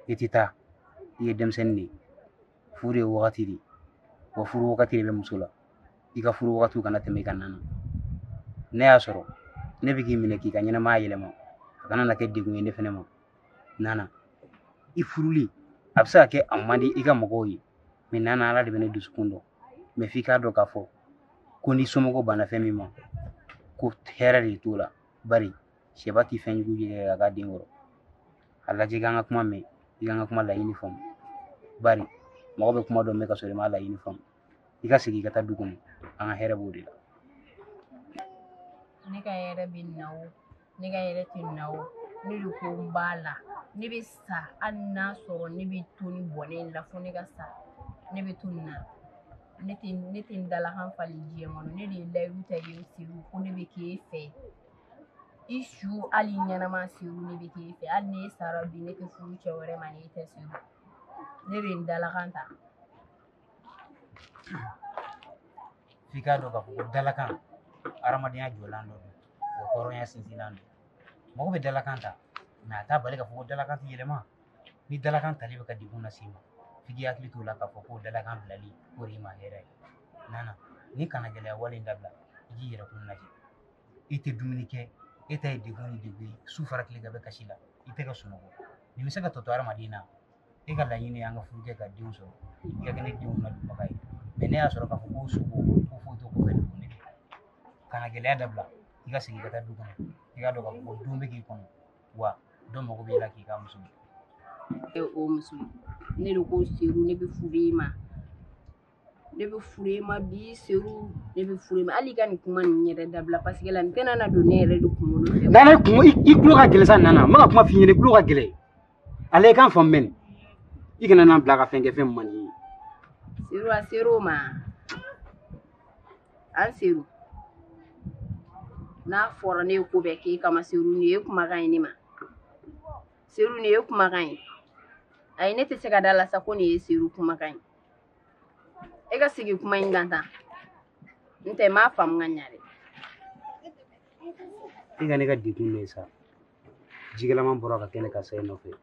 i tɛ taa i ye denmisɛnnin de ye furu ye wagati de ye wa furu wagati de bɛ muso la i ka furu wagatiw kana tɛmɛ i ka nana ne y'a sɔrɔ ne bɛ k'i minɛ k'i ka ɲɛnamaya yɛlɛma a kana na kɛ degun ye ne fɛnɛ ma nana i furuli a bɛ se ka kɛ a man di i ka mɔgɔw ye mais nana ala de bɛ ne dusukun dɔn mais f'i k'a dɔn k'a fɔ ko ni somɔgɔw banna fɛn min ma ko hɛrɛ de t'o la bari sɛba tɛ fɛn jugu ye a ka den kɔrɔ a lajɛ i k'an ka kuma mɛn i k'an ka kuma laɲini faamu bari mɔgɔ bɛ kuma dɔn mɛn ka sɔrɔ i m'a laɲini faamu i ka segin i ka taa du kɔnɔ an ka hɛrɛ b'o de la ne ka hɛrɛ bɛ na o ne ka hɛrɛ tɛ na o ne de ko n b'a la ne bɛ sa hali n'a sɔrɔ ne bɛ to ni bɔnɛ in la fo ne ka sa ne bɛ to nin na ne tɛ n dalakan fali diɲɛ kɔnɔ ne de ye layiru ta ye Seydou ko ne bɛ k'e fɛ i su hali ɲɛnama Seydou ne bɛ k'e fɛ hali n'e sara bi ne tɛ furu cɛ wɛrɛ ma n'e tɛ Seydou ne de ye n dalakan ta f'i k'a dɔn k'a fɔ ko dalakan hadamadenya jɔlan dɔ don wa hɔrɔnya sinsinlan don mɔgɔ bɛ dalakan ta mais a t'a bali k'a fɔ ko dalakan tɛ yɛlɛma ni dalakan tali bɛ ka degun lase i ma f'i k'i hakili t'o la k'a fɔ ko dalakan bilali o de ye ma hɛrɛ ye nana ni kana gɛlɛya wale in dabila i k'i yɛrɛkun lajɛ i tɛ dumuni kɛ e ta ye degun ni degun ye su fara tile ka bɛ kasi la i tɛ ka sunɔgɔ nin bɛ se ka tɔ to hadamaden na e ka laɲini ye an ka furu kɛ ka denw sɔrɔ i ka kɛ ne denw ladonbaga ye mais ne y'a sɔrɔ k'a fɔ ko sogo ko foyi t'o kɔfɛ degun de kana gɛlɛya dabila i ka segin ka taa du kɔnɔ i k'a dɔn k'a fɔ ko don bɛ k'i kɔnɔ wa dɔ mago b'i la k'i ka muso o muso ne de ko Seydou ne bɛ furu ma ne bɛ furu ma bi Seydou ne bɛ furu ma hali ka nin kuma nin yɛrɛ dabila parce que la nin tɛna na don ne yɛrɛ de kunkolo fɛ nana kun i tulo ka gɛlɛn sa nana n bɛ ka kuma f'i ɲɛna i tulo ka gɛlɛn ale i k'an faamu mɛnɛ i kana n'an bila ka fɛn kɛ fɛn man di ye Seydou a ser'o ma an Seydou n'a fɔra ne ye ko bɛɛ k'e kama Seydou nin ye kumakan ye ne ma Seydou nin ye kumakan ye ayi ne tɛ se ka da la sa ko nin ye Seydou kumakan ye e ka sigi kuma in kan tan n tɛ n m'a faamu ka ɲa dɛ i ka ne ka degun de ye sa jigɛlɛman bɔra ka kɛ ne ka sa i nɔfɛ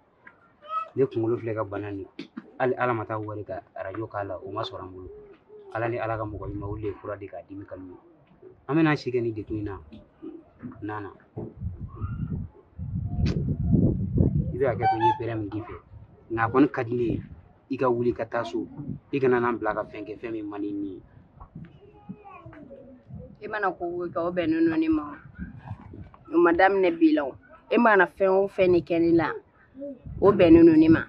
ne kunkolo filɛ ka bana nin hali ala ma taa wari ka arajo k'a la o ma sɔrɔ an bolo ala ni ala ka mɔgɔ ɲuman olu de ye fura di k'a dimi kalime an bɛna si kɛ ni degun in na nana i bɛ hakɛ to n ye pɛrɛn min k'i fɛ nka a kɔni ka di ne ye i ka wuli ka taa so i kana n'an bila ka fɛn kɛ fɛn min man di ni ye i mana ko o kɛ o bɛnnen don ne ma madame ne bilaw e mana fɛn o fɛn ne kɛ ne la o bɛnnen no ne ma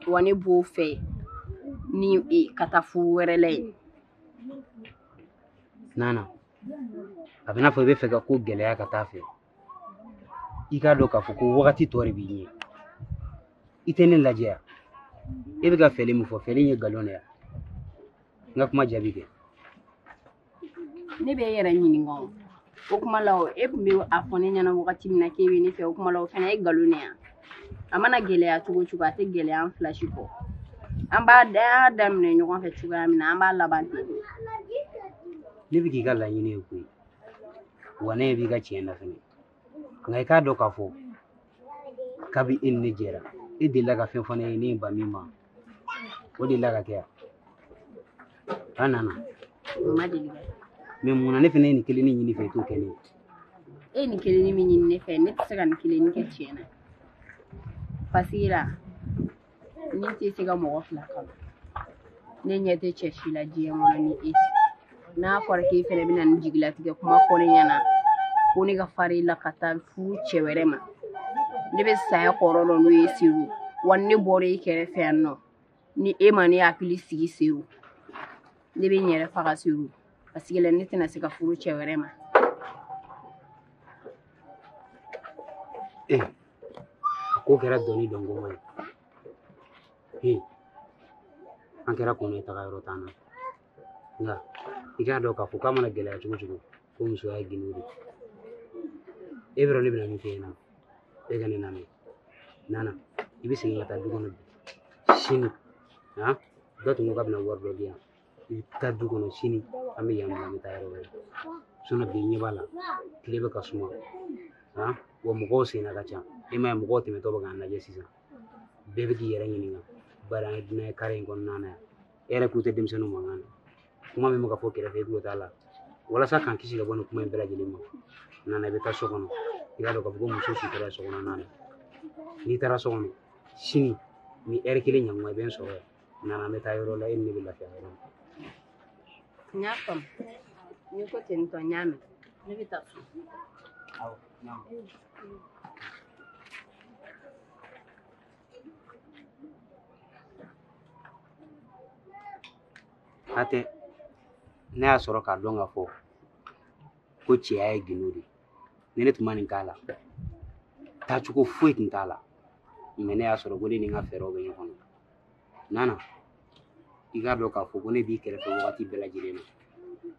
wa ne b'o fɛ ni ka taa furu wɛrɛ la ye Nana a bɛ n'a fɔ i bɛ fɛ ka ko gɛlɛya ka taa fɛ i k'a dɔn k'a fɔ ko wagati tɔ de b'i ɲɛ i tɛ ne lajɛ yan e bɛ ka fɛli min fɔ fɛli ye nkalon de ye n ka kuma jaabi kɛ ne bɛ e yɛrɛ ɲininka o kuma la e tun bɛ a fɔ ne ɲɛna wagati min na k'e bɛ ne fɛ o kuma la o fana ye nkalon de ye a mana gɛlɛya cogo o cogo a tɛ gɛlɛya an fila si kɔ an b'a daminɛ ɲɔgɔn fɛ cogoya min na an b'a laban ten ne bɛ k'i ka laɲini ye koyi wa ne b'i ka tiɲɛ na fɛnɛ nka i k'a dɔn k'a fɔ kabi e ni ne jɛra e delila ka fɛn fɔ ne ye ne ba min ma o delila ka kɛ yan an nana ma deli kɛ mais mun na ne fɛnɛ ye nin kelen ni ɲini fɛ i t'o kɛ ne ye e ni kelen ni min ɲini ne fɛ ne tɛ se ka nin kelen ni kɛ tiɲɛ na parce que la ni tɛ se ka mɔgɔ fila kama ne ɲɛ tɛ cɛ si la diɲɛ kɔnɔ ni e tɛ n'a fɔra k'e fɛnɛ bɛna nin jigilatigɛ kuma fɔ ne ɲɛna ko ne ka fara i la ka taa furu cɛ wɛrɛ ma ne bɛ saya kɔrɔ dɔn n'o ye Seydou wa ne bɔra e kɛrɛfɛ yan nɔ ni e ma ne hakili sigi Seydou ne bɛ n yɛrɛ faga Seydou parce que la ne tɛna se ka furu cɛ wɛrɛ ma a ko kɛra dɔnni dɔngɔma ye an kɛra kɔnɔ ye taga yɔrɔ t'an na nka i k'a dɔn k'a fɔ k'a mana gɛlɛya cogo cogo ko musoya ye gindo de e bɛ dɔn ne bɛna min f'i ɲɛna e ka ne lamɛn Nana i bɛ segin ka taa du kɔnɔ bi sini dɔ tun ko k'a bɛna wari dɔ di yan i bɛ taa du kɔnɔ sini an bɛ yan bila an bɛ taa yɔrɔ wɛrɛ bi ɲɛ b'a la tile bɛ ka suma wa mɔgɔw senna ka ca e ma ye mɔgɔw tɛmɛtɔ bɛ k'an lajɛ sisan bɛɛ bɛ k'i yɛrɛ ɲininka bari an ye dunan ye kare in kɔnɔna na yan e yɛrɛ k'u tɛ denmisɛnninw mankan na kuma min bɛ ka fɔ kɛrɛfɛ i tulo t'a la walasa k'an kisi ka bɔ nin kuma in bɛɛ lajɛlen ma Nana i bɛ taa so kɔnɔ i k'a dɔn k'a fɔ ko muso sutura so kɔnɔ Nana n'i taara so kɔnɔ sini ni heure kelen ɲankuma i bɛ n sɔrɔ yan Nana an bɛ taa yɔrɔ la e ni ne bɛ lafiya yɔrɔ min n y'a faamu ni ko ten tɔ n y'a mɛn ne bɛ taa so hatɛ ne y'a sɔrɔ k'a dɔn k'a fɔ ko cɛya ye gindo de ni ne tun ma nin k'a la taacogo foyi tun t'a la mais ne y'a sɔrɔ ko ne ni n ka fɛɛrɛw bɛ ɲɔgɔn na Nana i k'a dɔn k'a fɔ ko ne b'i kɛrɛfɛ wagati bɛɛ lajɛlen na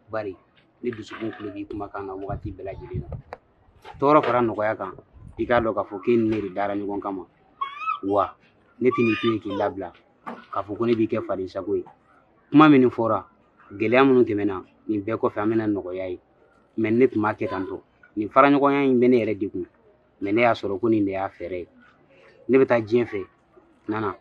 bari ne dusukun tulo b'i kumakan na wagati bɛɛ lajɛlen na tɔɔrɔ fara nɔgɔya kan i k'a dɔn k'a fɔ k'e ni ne de dara ɲɔgɔn kama wa ne tɛ nin to yen k'i labila k'a fɔ ko ne b'i kɛ faden sago ye kuma min fɔra gɛlɛya minnu tɛmɛna nin bɛɛ kɔfɛ an bɛna nɔgɔya ye mais ne tun b'a kɛ tan tɔ nin faraɲɔgɔnya in bɛ ne yɛrɛ degun mais ne y'a sɔrɔ ko nin de y'a fɛɛrɛ ye ne bɛ taa diɲɛ fɛ Nana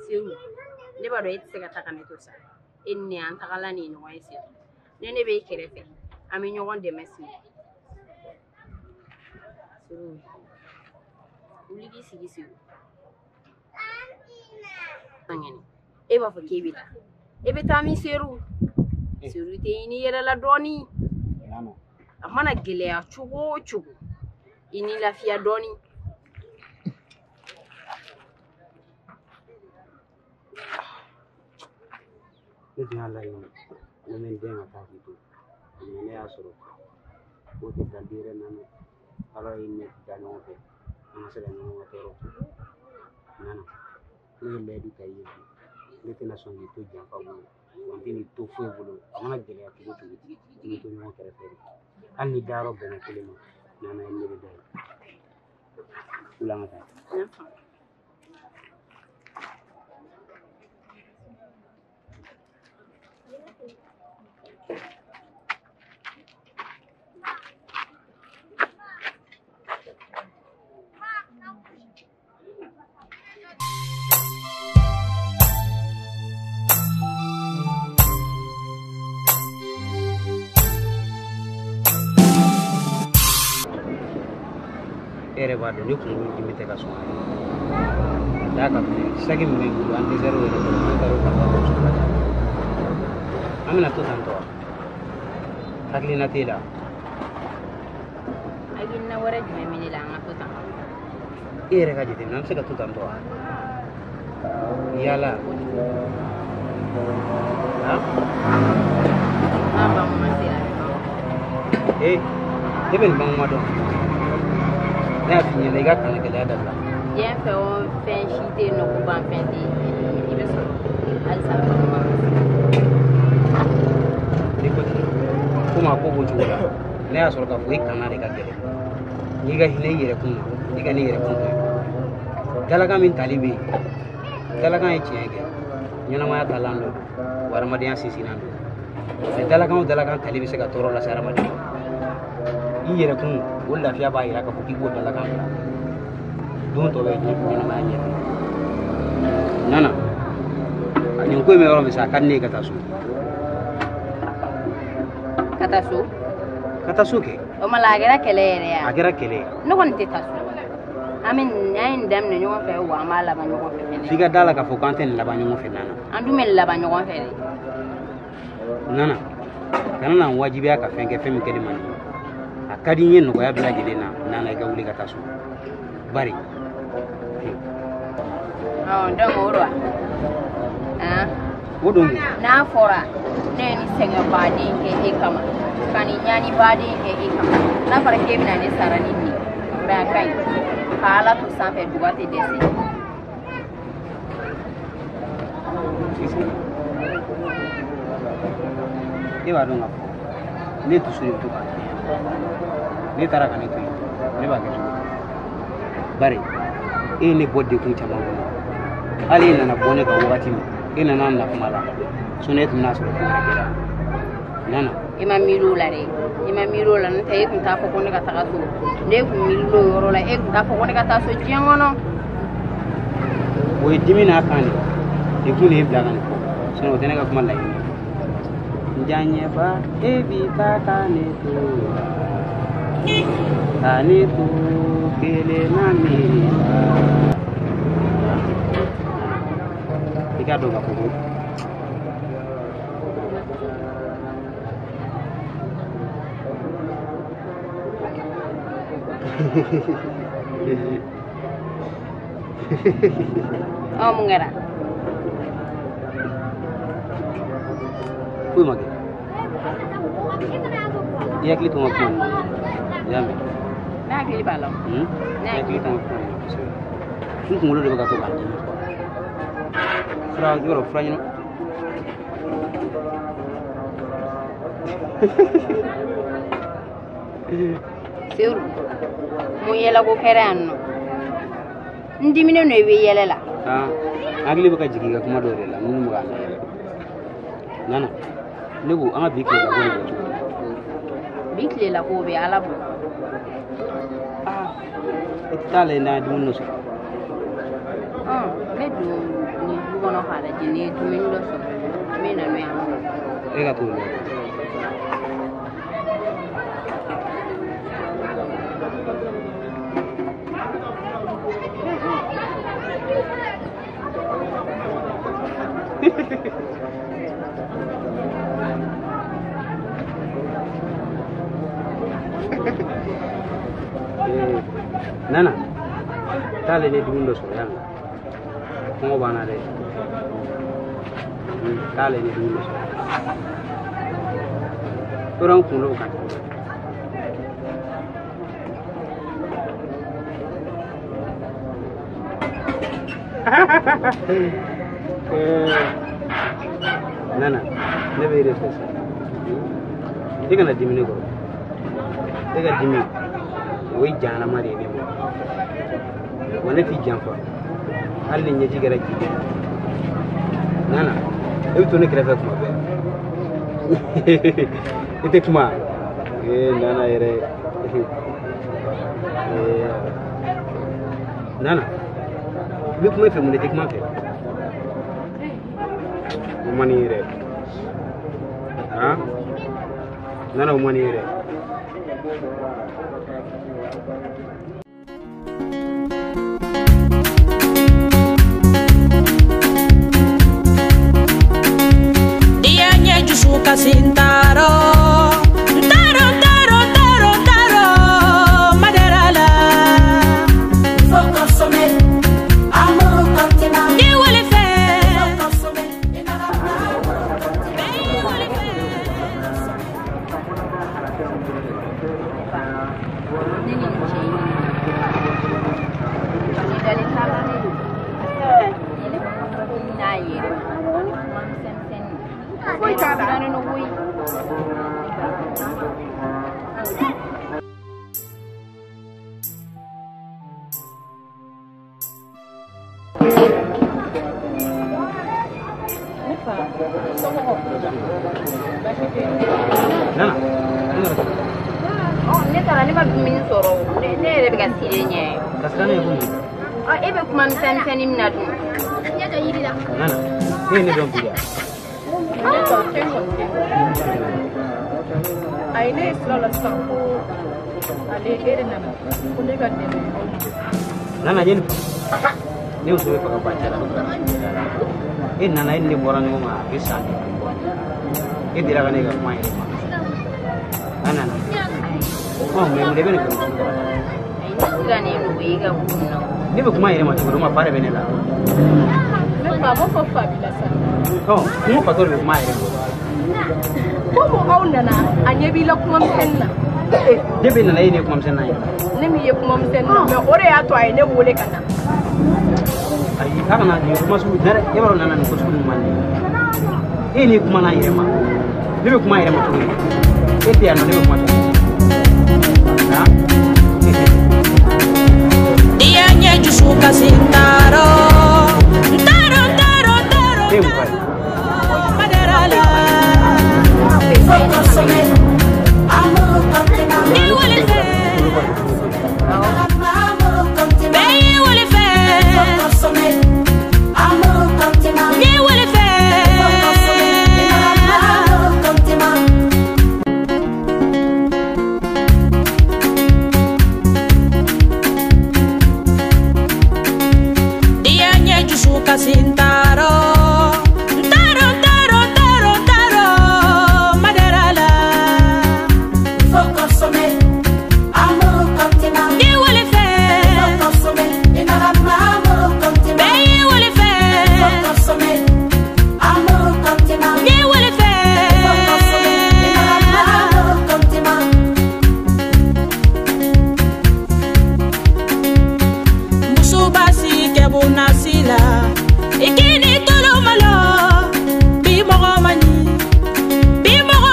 Seydou ne b'a dɔn e tɛ se ka taga ne to sa e ni ne an tagala ni ɲɔgɔn ye Seydou ne bɛ e kɛrɛfɛ an bɛ ɲɔgɔn dɛmɛ Seydou Wuli sigi sigi. Angeni. Eba fa kebita. Ebita mi seru. Seru te ini yera la doni. Nano. Amana gelea chugo chugo. Ini la fia doni. Itu yang lain. Nemen dia ngata gitu. Ini asoro. Oke dandire nano. Kalau ini tidak nongke. Masa dan nongke toro. Nano. Ini lady kayu. Ini tina songi itu jangka bulu. Nanti ini tofu bulu. Mana gelea tuh tuh. Ini tuh nongke referi. Ani daro bena kelima. Nana ini beda. Ulang aja. Ere bado ni kungu dimite ka so da ka sagi mi bu ande zero ere ko taro ka ba so ka amina to tanto takli na tela Agin na wara jme mi ni la ngato tan ere ka jite nam se ka to tanto yala ha ba mo masira deben bang mado ya finya lega kan ke da Allah ya fe on fen shite no ko ban fen di ibe so al sa diko kuma ko go jura ne asol ka fu ikana lega gele ni ga hile yere kun ni ga ni yere kun dalaga min talibi dalaga e chege nyana ma talando war madian sisinan dalaga talibi se ka toro la sara madian yere kun wala fiya ba ira ka fuki go dalaga don to be ni ma yere nana anyo ko me wala mi sa kanne ka tasu ke o malagera kele ya agera kele no kon te tasu amin ayin dam ne nyon fe wa mala ba nyon fe ne figa dala ka fokante ne la ba nyon fe nana andu men la ba nyon fe nana kana wajibi aka fenge femi kedi mani akadi nyen no ya bila jelena nana ga wuli ka tasu bari ndo moro wodon na fora ne ni senga badi ke ikama kani nyani badi ke ikama na fara ke bina ne sarani ni ba kai kala to sampe dugate desi Iba dong apa? Ini tuh sulit tuh kan? Ini tara kan itu? Ini bagus. Bari, ini buat dia kunci malu. Ali ini nak boneka waktu ini nak malah. Sunet menasur kira. Nana. Ima miru la nanti aku tak apa kone kata kasu. Dia aku miru orang lah, aku tak apa kone kata kasu jangan. Woi dimi nak kan? Aku ni belakang. Sunet ini aku malah. Jangan ba, evita kane tu kele nami. Ika dong aku. Oh mengira. Fui magi. Iya kali tu ngapain? Jamé. Nak kali balong. Iya kali tu ngapain? Sungguh mulu dia berkata bandi. Frau juga frau ni. Siur. Muyela ko kerano. Ndi mine no wi yelela. Agli baka jigi ga kuma dore la mun muga nana lebu anga bikle la gori go bikle la ko be ala bu itale na dum no so me du ni du kono hala jini du min do so me na me am e ga to lo Nana, tale de dundo soyang. Mo bana de. Tale de dundo. Orang kulo kan. Nana, never is this. They're gonna diminish. They're gonna diminish. We jana mari ne mo wona fi janfa alle ne jigara ji nana e to ne krefa kuma be ite kuma nana ere nana bi kuma fe mo ne tikma fe mo mani ere ha nana mo mani ere Sintaro, taro, taro, taro, taro, maderala. Focusome, amor continua. Ni wale fe. Focusome, ni wale fe. Nana, oh, ne tara ne ma dumuni sɔrɔ ne yɛrɛ bɛ ka siri ɲɛ kasira ne ko e bɛ kuma misɛnmisɛnni min na dun Nana, ne dɔn bi ai ne sira la sisan ko ale e de nana ko ne ka dɛmɛ Nana ɲɛ ne muso bɛ faga ba cɛ la e nana e ni ne bɔra ɲɔgɔn ma a bɛ san e dira ka ne ka kuma yɛrɛ ma a nana mɛ mun de bɛ ne kɔnɔ ne bɛ kuma yɛrɛ ma cogo dɔ ma fa de bɛ ne la ne fa m'o fɔ fa bi la sa kuma fatɔ de bɛ kuma yɛrɛ ma ko aw nana a ɲɛ b'i la kuma misɛnnin na ne bɛ nana e ne kuma misɛnnin na ye ne min ye kuma misɛnnin na mɛ o de y'a to a ye ne wele ka na ayi a kana nin kuma sugu dɛ e b'a dɔn nana nin ko sugu ɲuman de e ni kuma na yɛrɛ ma ne bɛ kuma yɛrɛ ma cogo di e tɛ yan nɔ ne bɛ kuma cogo di dia nya jusu kasintaro taro taro taro maderala focusome amor continua ni wale fe be wale fe focusome amor continua ni wale fe Sintaro, taro, taro, taro, taro, maderala. Focusome, amor continua. Ni wale fe. Focusome, inarama amor continua. Be wale fe. Focusome, amor continua. Ni wale fe. Focusome, inarama amor continua. Musubasi kebunasila. Ikini tolo malo bi mogo mani bi mogo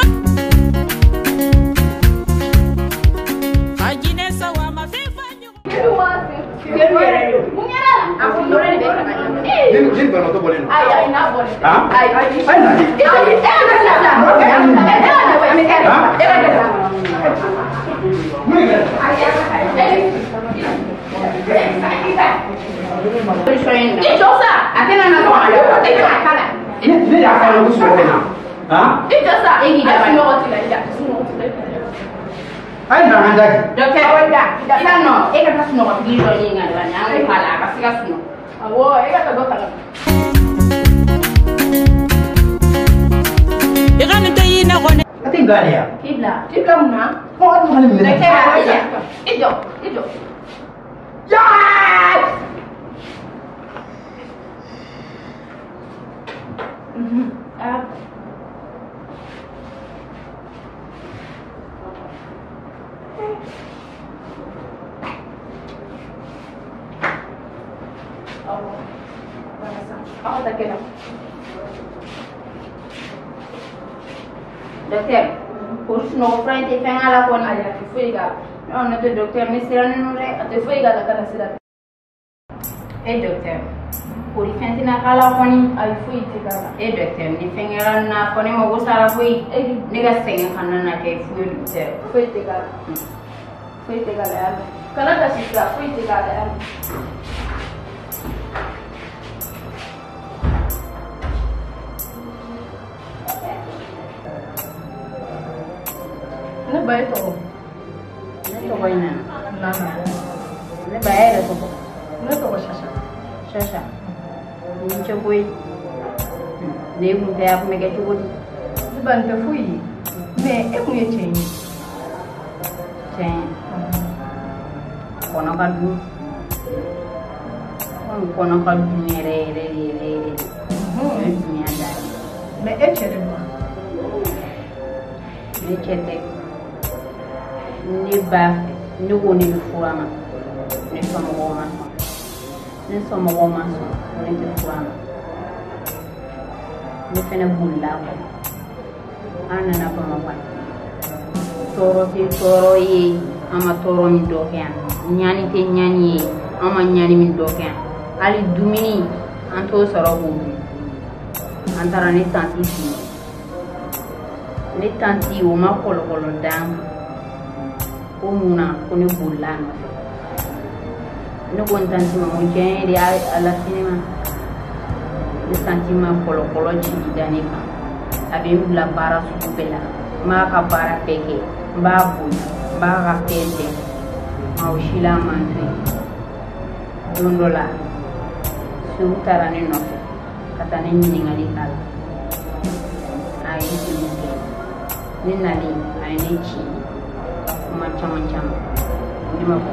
fajine sawa ma fe fanyu Jin bano to boleno Ay na boleno ay Ijosa, atena na kwa yo, atena kala. ne ya fa lo so na ha Ijosa, igi da ba no otila ida. ay na handa Doke wanda, ida sano, ega ta suno kwa gizo nyinga da na ngai pala, kasika suno. Awo, ega ta dota. ɲɔgɔn dɛ. A tɛ galiya. K'i bila. K'i bila mun na? Mɔgɔ dun hali minɛ. I jɔ. Yaa! Dokter, kurus nɔgɔ fura in tɛ fɛn k'a la kɔni. Ayi, a tɛ foyi k'a la. Ne tɛ dokter, ne sirannen don dɛ. A tɛ foyi k'a la, kana sira. Dokter, kori fɛn tɛna k'a la kɔni. Ayi, foyi tɛ k'a la. Dokter, ni fɛn kɛra n na fɔ ne mago sara koyi. Ne ka sɛgɛn kana na kɛ foyi dokter. Foyi tɛ k'a la. Foyi tɛ k'a la y'a mɛn. Kana kasi sira, foyi tɛ k'a la y'a mɛn. Ne ba ye tɔgɔ? Ne tɔgɔ in na. Ne ba yɛrɛ tɔgɔ? Ne tɔgɔ Sasa. Sasa. Ni cogo ye. Ne kun tɛ a kun bɛ kɛ cogo di? Ne ba nin tɛ foyi ye. Mais e mun ye cɛ in ye? Cɛ in. Kɔnɔ ka dun. Kɔnɔ ka dun yɛrɛ. O ye dunya da ye. Mais e cɛ de don wa? Ne cɛ tɛ. Ne b'a fɛ. Ne ko ne bɛ furu a ma. Ne somɔgɔw ma sɔn. Ne somɔgɔw ma sɔn. Ne tɛ furu a ma. Ne fɛnɛ bolila a kɔ. An nana Bamakɔ. Tɔɔrɔ tɛ tɔɔrɔ ye. An ma tɔɔrɔ min dɔ kɛ yan. Ɲani tɛ ɲani ye. An ma ɲani min dɔ kɛ yan. Hali dumuni an t'o sɔrɔ k'o dun. An taara ne tanti fɛ yen. Ne tanti o ma kɔlɔkɔlɔ d'an ma. Ko mun na ko ne bolila a nɔfɛ. Ne ko n tanti ma ko diɲɛ de y'a lase ne ma. Ne tanti ma kɔlɔkɔlɔ jigi da ne kan. A bɛ n bila baara sugu bɛɛ la. N b'a ka baara bɛɛ kɛ. N b'a bonya. N b'a ka fɛn bɛɛ kɛ. Nka o si la a man to yen. Don dɔ la Seydou taara ne nɔfɛ ka taa ne ɲininkali k'a la. A ye Seydou kɛ. Ne nalen a ye ne ci kuma caman ne ma ko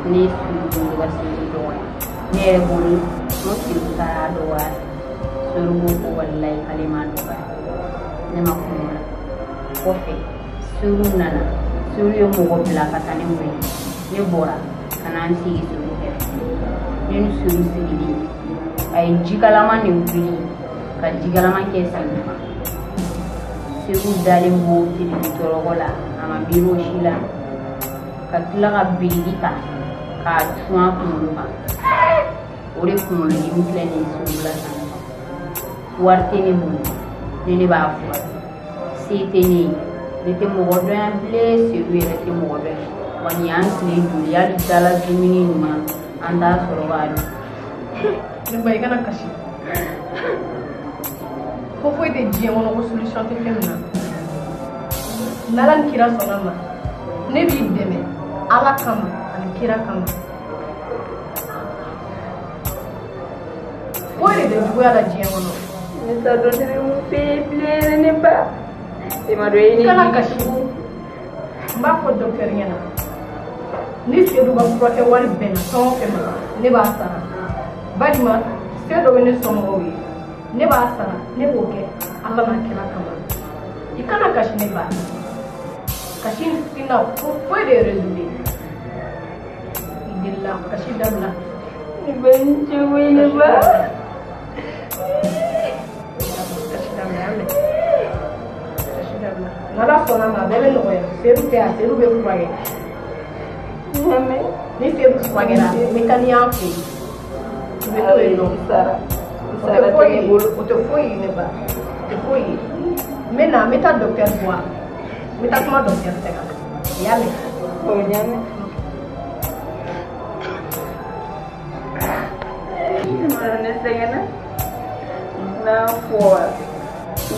ne ye Seydou ka Seydou dɔgɔya. Ne yɛrɛ bolo n ko Seydou taara dɔgɔya. Seydou ko ko walayi k'ale m'a dɔgɔya. Ne ma kuma o la. Kɔfɛ Seydou nana. Seydou ye mɔgɔ bila ka taa ne wele. Ne bɔra ka na n sigi Seydou kɛrɛfɛ. Ne ni Seydou sigilen a ye jikalaman de wuli ka jikalaman kɛ Seydou kan. Seydou dalen b'o tɔɔrɔ la a ma miiri o si la ka tila ka biriki ta k'a tun a kunkolo kan. O de kunkolodimi filɛ nin ye Seydou la sisan. Wari tɛ ne bolo ne b'a fura se tɛ ne ye. Ne tɛ mɔgɔ dɔn yan bilen. Seydou yɛrɛ tɛ mɔgɔ dɔn yan. Wa nin y'an tile joli hali dala dumuni ɲuman an t'a sɔrɔ k'a dun. Ne ba i kana kasi. Ko foyi tɛ diɲɛ kɔnɔ ko solution tɛ fɛn min na. N'Ala ni kira sɔnna ma ne b'i dɛmɛ Ala kama ani kira kama. Foyi de tɛ juguya la diɲɛ kɔnɔ. Ne t'a dɔn ne bɛ mun f'e ye bilen ne ba. E ma dɔn e ni. Kana kasi. N b'a fɔ docteur ɲɛna ni Seydou ka furakɛ wari bɛnna fɛn o fɛn ma ne b'a sara. Balima fɛn dɔ bɛ ne somɔgɔw ye ne b'a sara ne b'o kɛ Ala n'a kira kama. I kana kasi ne ba. Kasi sina foyi de résoudre. I delila kasi dabila. Ne bɛ n jogo ye ne ba. Kasi dabila y'a mɛn. Kasi dabila. N'Ala sɔnna ma a bɛɛ bɛ nɔgɔya. Seydou tɛ yan Seydou bɛ furakɛ. Ni Seydou furakɛra n bɛ taa ni y'an fɛ yen. I bɛ to yen nɔ. O tɛ foyi ye o tɛ foyi ye ne ba. O tɛ foyi ye. N bɛ na n bɛ taa docteur bɔ n bɛ taa kuma docteur fɛ kan. I y'a mɛn. O y'a mɛn. Ne sɛgɛnna. N'a fɔ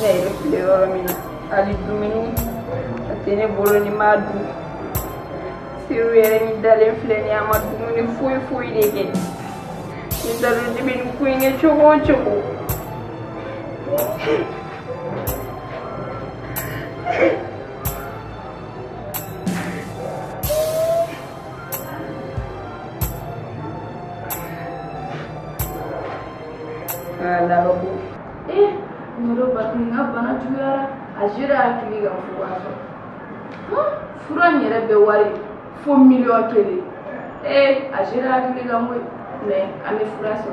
ne yɛrɛ filɛ yɔrɔ min na hali dumuni a tɛ ne bolo ni m'a dun. Seydou yɛrɛ min dalen filɛ nin ye a ma dumuni foyi foyi de kɛ. Ne t'a dɔn ne bɛ nin ko in kɛ cogo o cogo. Menurut batnya bana juga ajira kili ga fuwaso furan yere be wari fo million kele ajira kili ga mo me ame fura so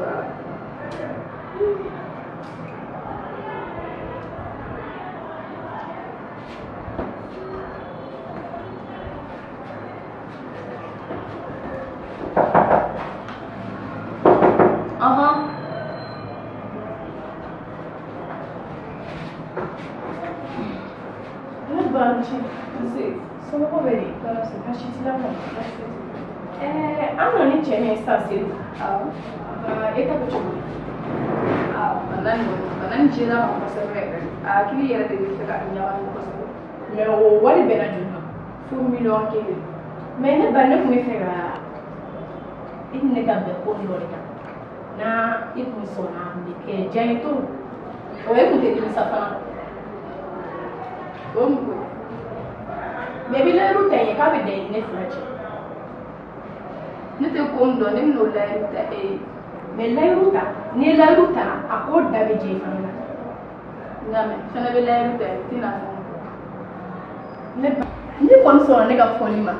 wari bena juma fu million kele mais ne banne ko me fera inne ka be ko ndori ka na iku sona ni ke jaito o e ko te ni safana o mu me bi le ruta ye ka be de ne flache ne te ko ndo ne no la ruta me la ruta ni la ruta akod da be je fana na me sana be la ruta tina ne konso ne ga folima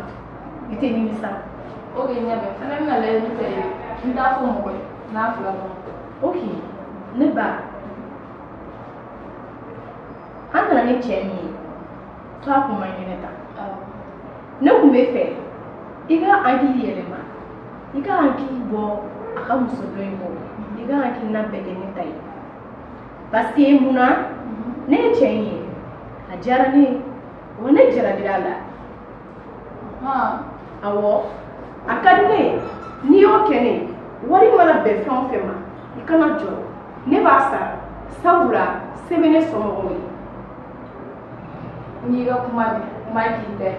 ite ni sa okay nyabe sana na le nte nda fo mo ko na fula mo okay ne ba hanga ne cheni ta ko ma ne ta ne ku be fe iga anki yele ma iga anki bo aka muso do ko iga anki na be de ne tai parce que muna ne cheni ajara ni wana jara dirala awo akadne ni okene wari mala be fon fema ikana jo ne ba sa sabura semene somo ni ga kuma mai kinde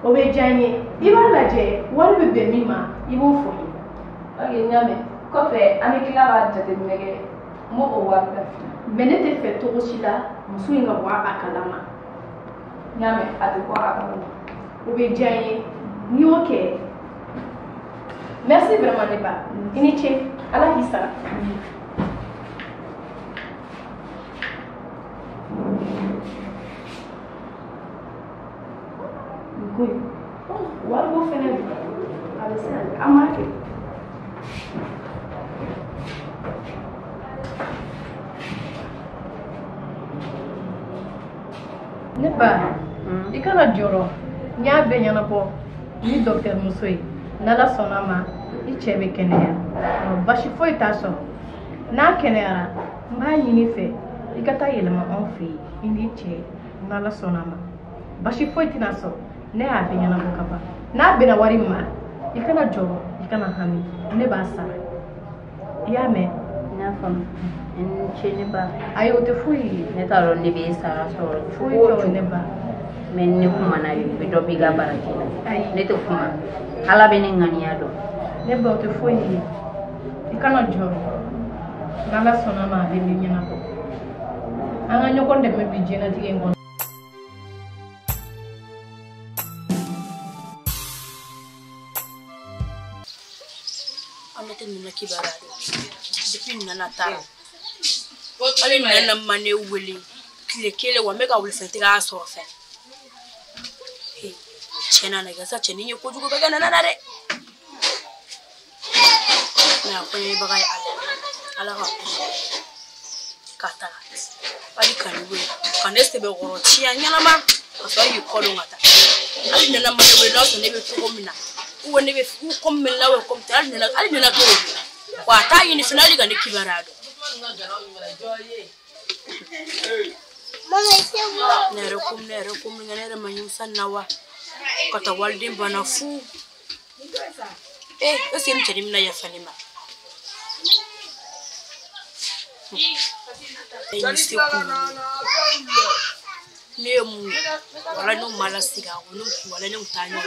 o be janye iba laje wari be mima ibo foni age nyame ko fe ani kila ba jate mege mo o wa ta benete fe to osila musu inga wa akalama nyame adiko akalama o be janye ni oke merci vraiment ne pas iniche ala hisa good what go fene ala sen amake ne pas ikana joro nya be nyana bo ni docteur Musoi nala sonama ichebe kenea no bashi foi taso na kenera mba nyini fe ikata yelema onfi indi che nala sonama bashi foi tinaso ne abi nyana bo kaba na be na wari ma ikana joro ikana hani ne ba sa ya me na fam en chene ba ayo te fui ne taro ne be sa so fui to ne ba men ne kuma na bi do biga baraki ne to kuma ala be ne ngani ado ne ba te fui ikana joro nala sonama be mi nyana ko anga nyoko de me bi jena tige ngon amete nuna kibarado depuis nana tara ale nana mane wele kile wa meka wele sentira so fe chena na gasa cheni nyoko jugo bega nana re na ko ni baga ala ha kata bali kanwe kaneste be goro tia nyana ma so yi kolo ngata ali nana mane wele no so ne be ko mina uwe ne be fu ko min lawe ko tal ali nana to wa ta yi ni finali ga ne kibarado nere kum nere manyusa nawa kata waldin bana fu ese ni chedi mina ya fanima nemu wala no mala siga wono wala ne utanyo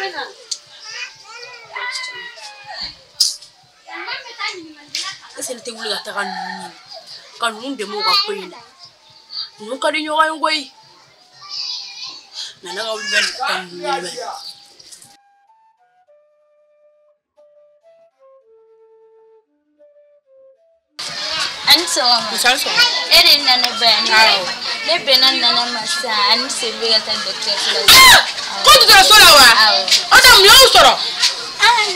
ese ni tegulu gata kan nunde mo ga koina nuka di nyoga ngoi nana ka wulibali tambulibali Anso eri nana bani ne bena nana masa ani sebe gata docteur ko tu dara sola wa adam yo soro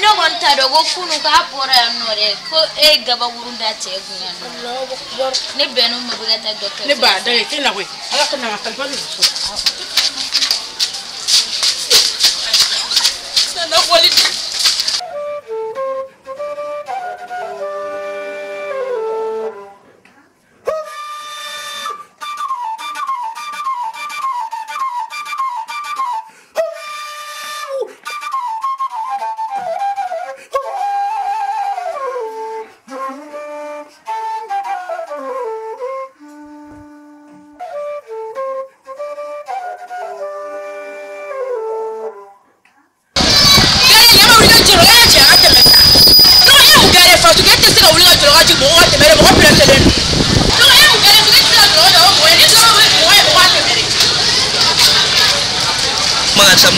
no gonta do go kunu ka pora no re ko e gaba burunda te gunya no ne benu mo gata docteur ne ba dare kina we ala kana ka kalfa so nana wali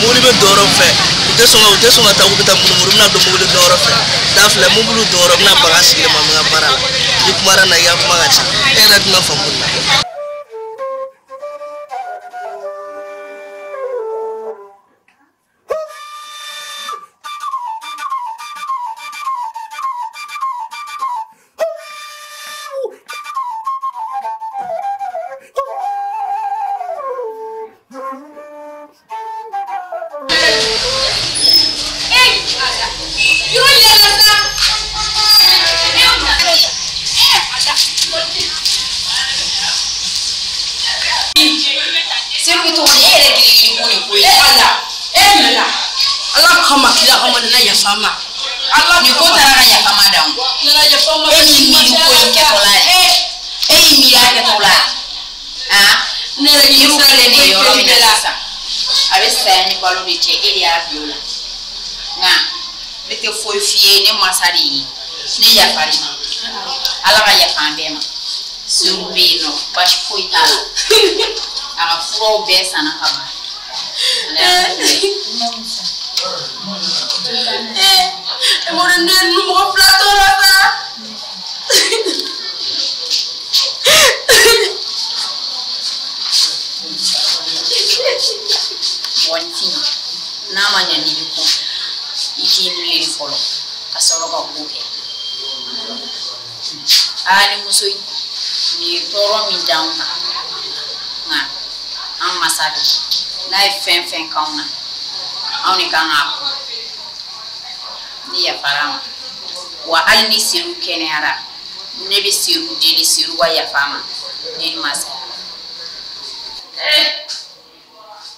Muli be doro fe ite songa ta ubita mulu na do mulu doro fe da fle mulu doro na bagasi le mamanga para di kumara na ya kuma gacha era tuna famula Allah ni ko tara ya kamada nana ya fama eni mi ko ke tola mi ya ke tola ne la ni sale ni yo mi la sa abesa ni ko lo biche eli ya viola na bete foi fie ne masari ne ya fari ala ga ya kambema sumbino bash foi tala ama fro besa na kama numéro plateau là-bas. Wanti na manya ni ko iki ni follow asoro ka buke ani musoi ni toro mi down na am masabi na fen kauna awni kanga ni ya parama wa alni siru kenera ne bi siru dini siru wa ya fama ni masa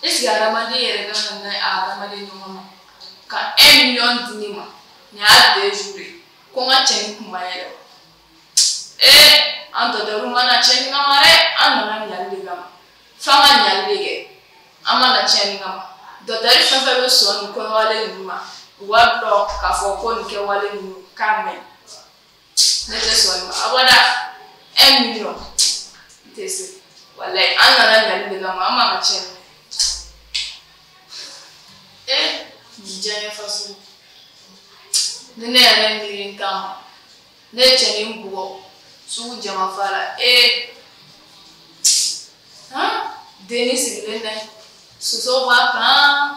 isi aramade yere na aramade ni mama ka 1 million dinima ni a de jure ko nga cheni kuma yele ando de rumana cheni ngamare anana nyalde gama fama nyalde ge amana cheni ngama do dari fa be so ni ko wale numa wablo ka fo ko ni ke wale ni kame nete so ni abada 1 million tese wallahi anana nyalde gama mama cheni Nijanya fasu nene ya ndiri kama neche ni mbuo su jama fala Denis Gilene suso waka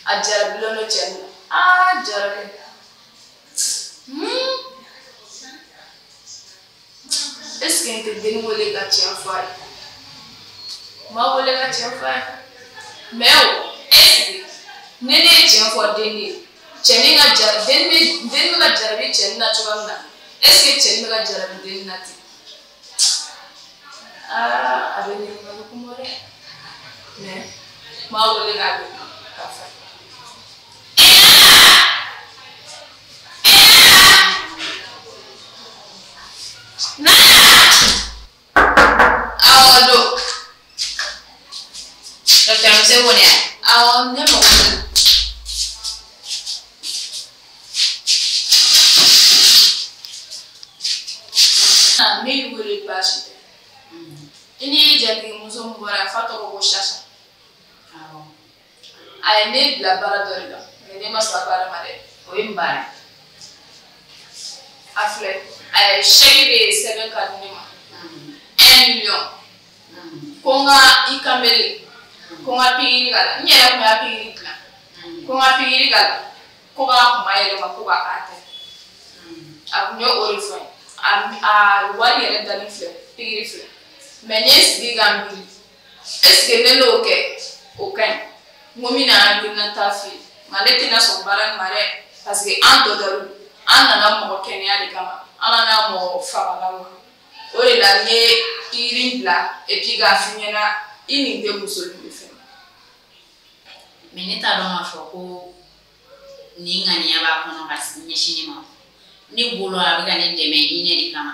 ajara bilono chena ajara est-ce que tu denis wole ka tia fai ma wole ka tia fai meu nene chen for deni cheni nga jar deni nga jarabi chen na chuamna eske chen nga jarabi deni nati abeni nga kumore ne ma wole ga kafa na awado tatamse woni awon ne mo mi wole bashi ini jadi muso mbora fato ko shasha ay ne bila bara dɔ de la mais ne ma sɔn baara ma dɛ o ye n baara a filɛ a ye chèque de sɛbɛn ka di ne ma 1 million ko n ka i kanbeli ko n ka pikiri k'a la n yɛrɛ tun y'a pikiri dilan ko n ka pikiri k'a la ko k'a kuma yɛlɛma ko k'a k'a tɛ a kun ye o de fɔ a wari yɛrɛ dani filɛ pikiri filɛ mais n ye sigi ka miiri est-ce que ne n'o kɛ o ka ɲi n ko min na hakilina t'a fɛ yen nka ne tɛna sɔn baara nin ma dɛ parce que an dɔgɔtɔrɔw an nana mɔgɔ kɛnɛya de kama an nana mɔgɔ fagala ma o de la n ye pikiri bila et puis k'a f'i ɲɛna i nin tɛ muso nin fɛ mais ne t'a dɔn k'a fɔ ko nin ŋaniya b'a kɔnɔ ka ɲɛsin ne ma ne bolo a bɛ ka ne dɛmɛ hinɛ de kama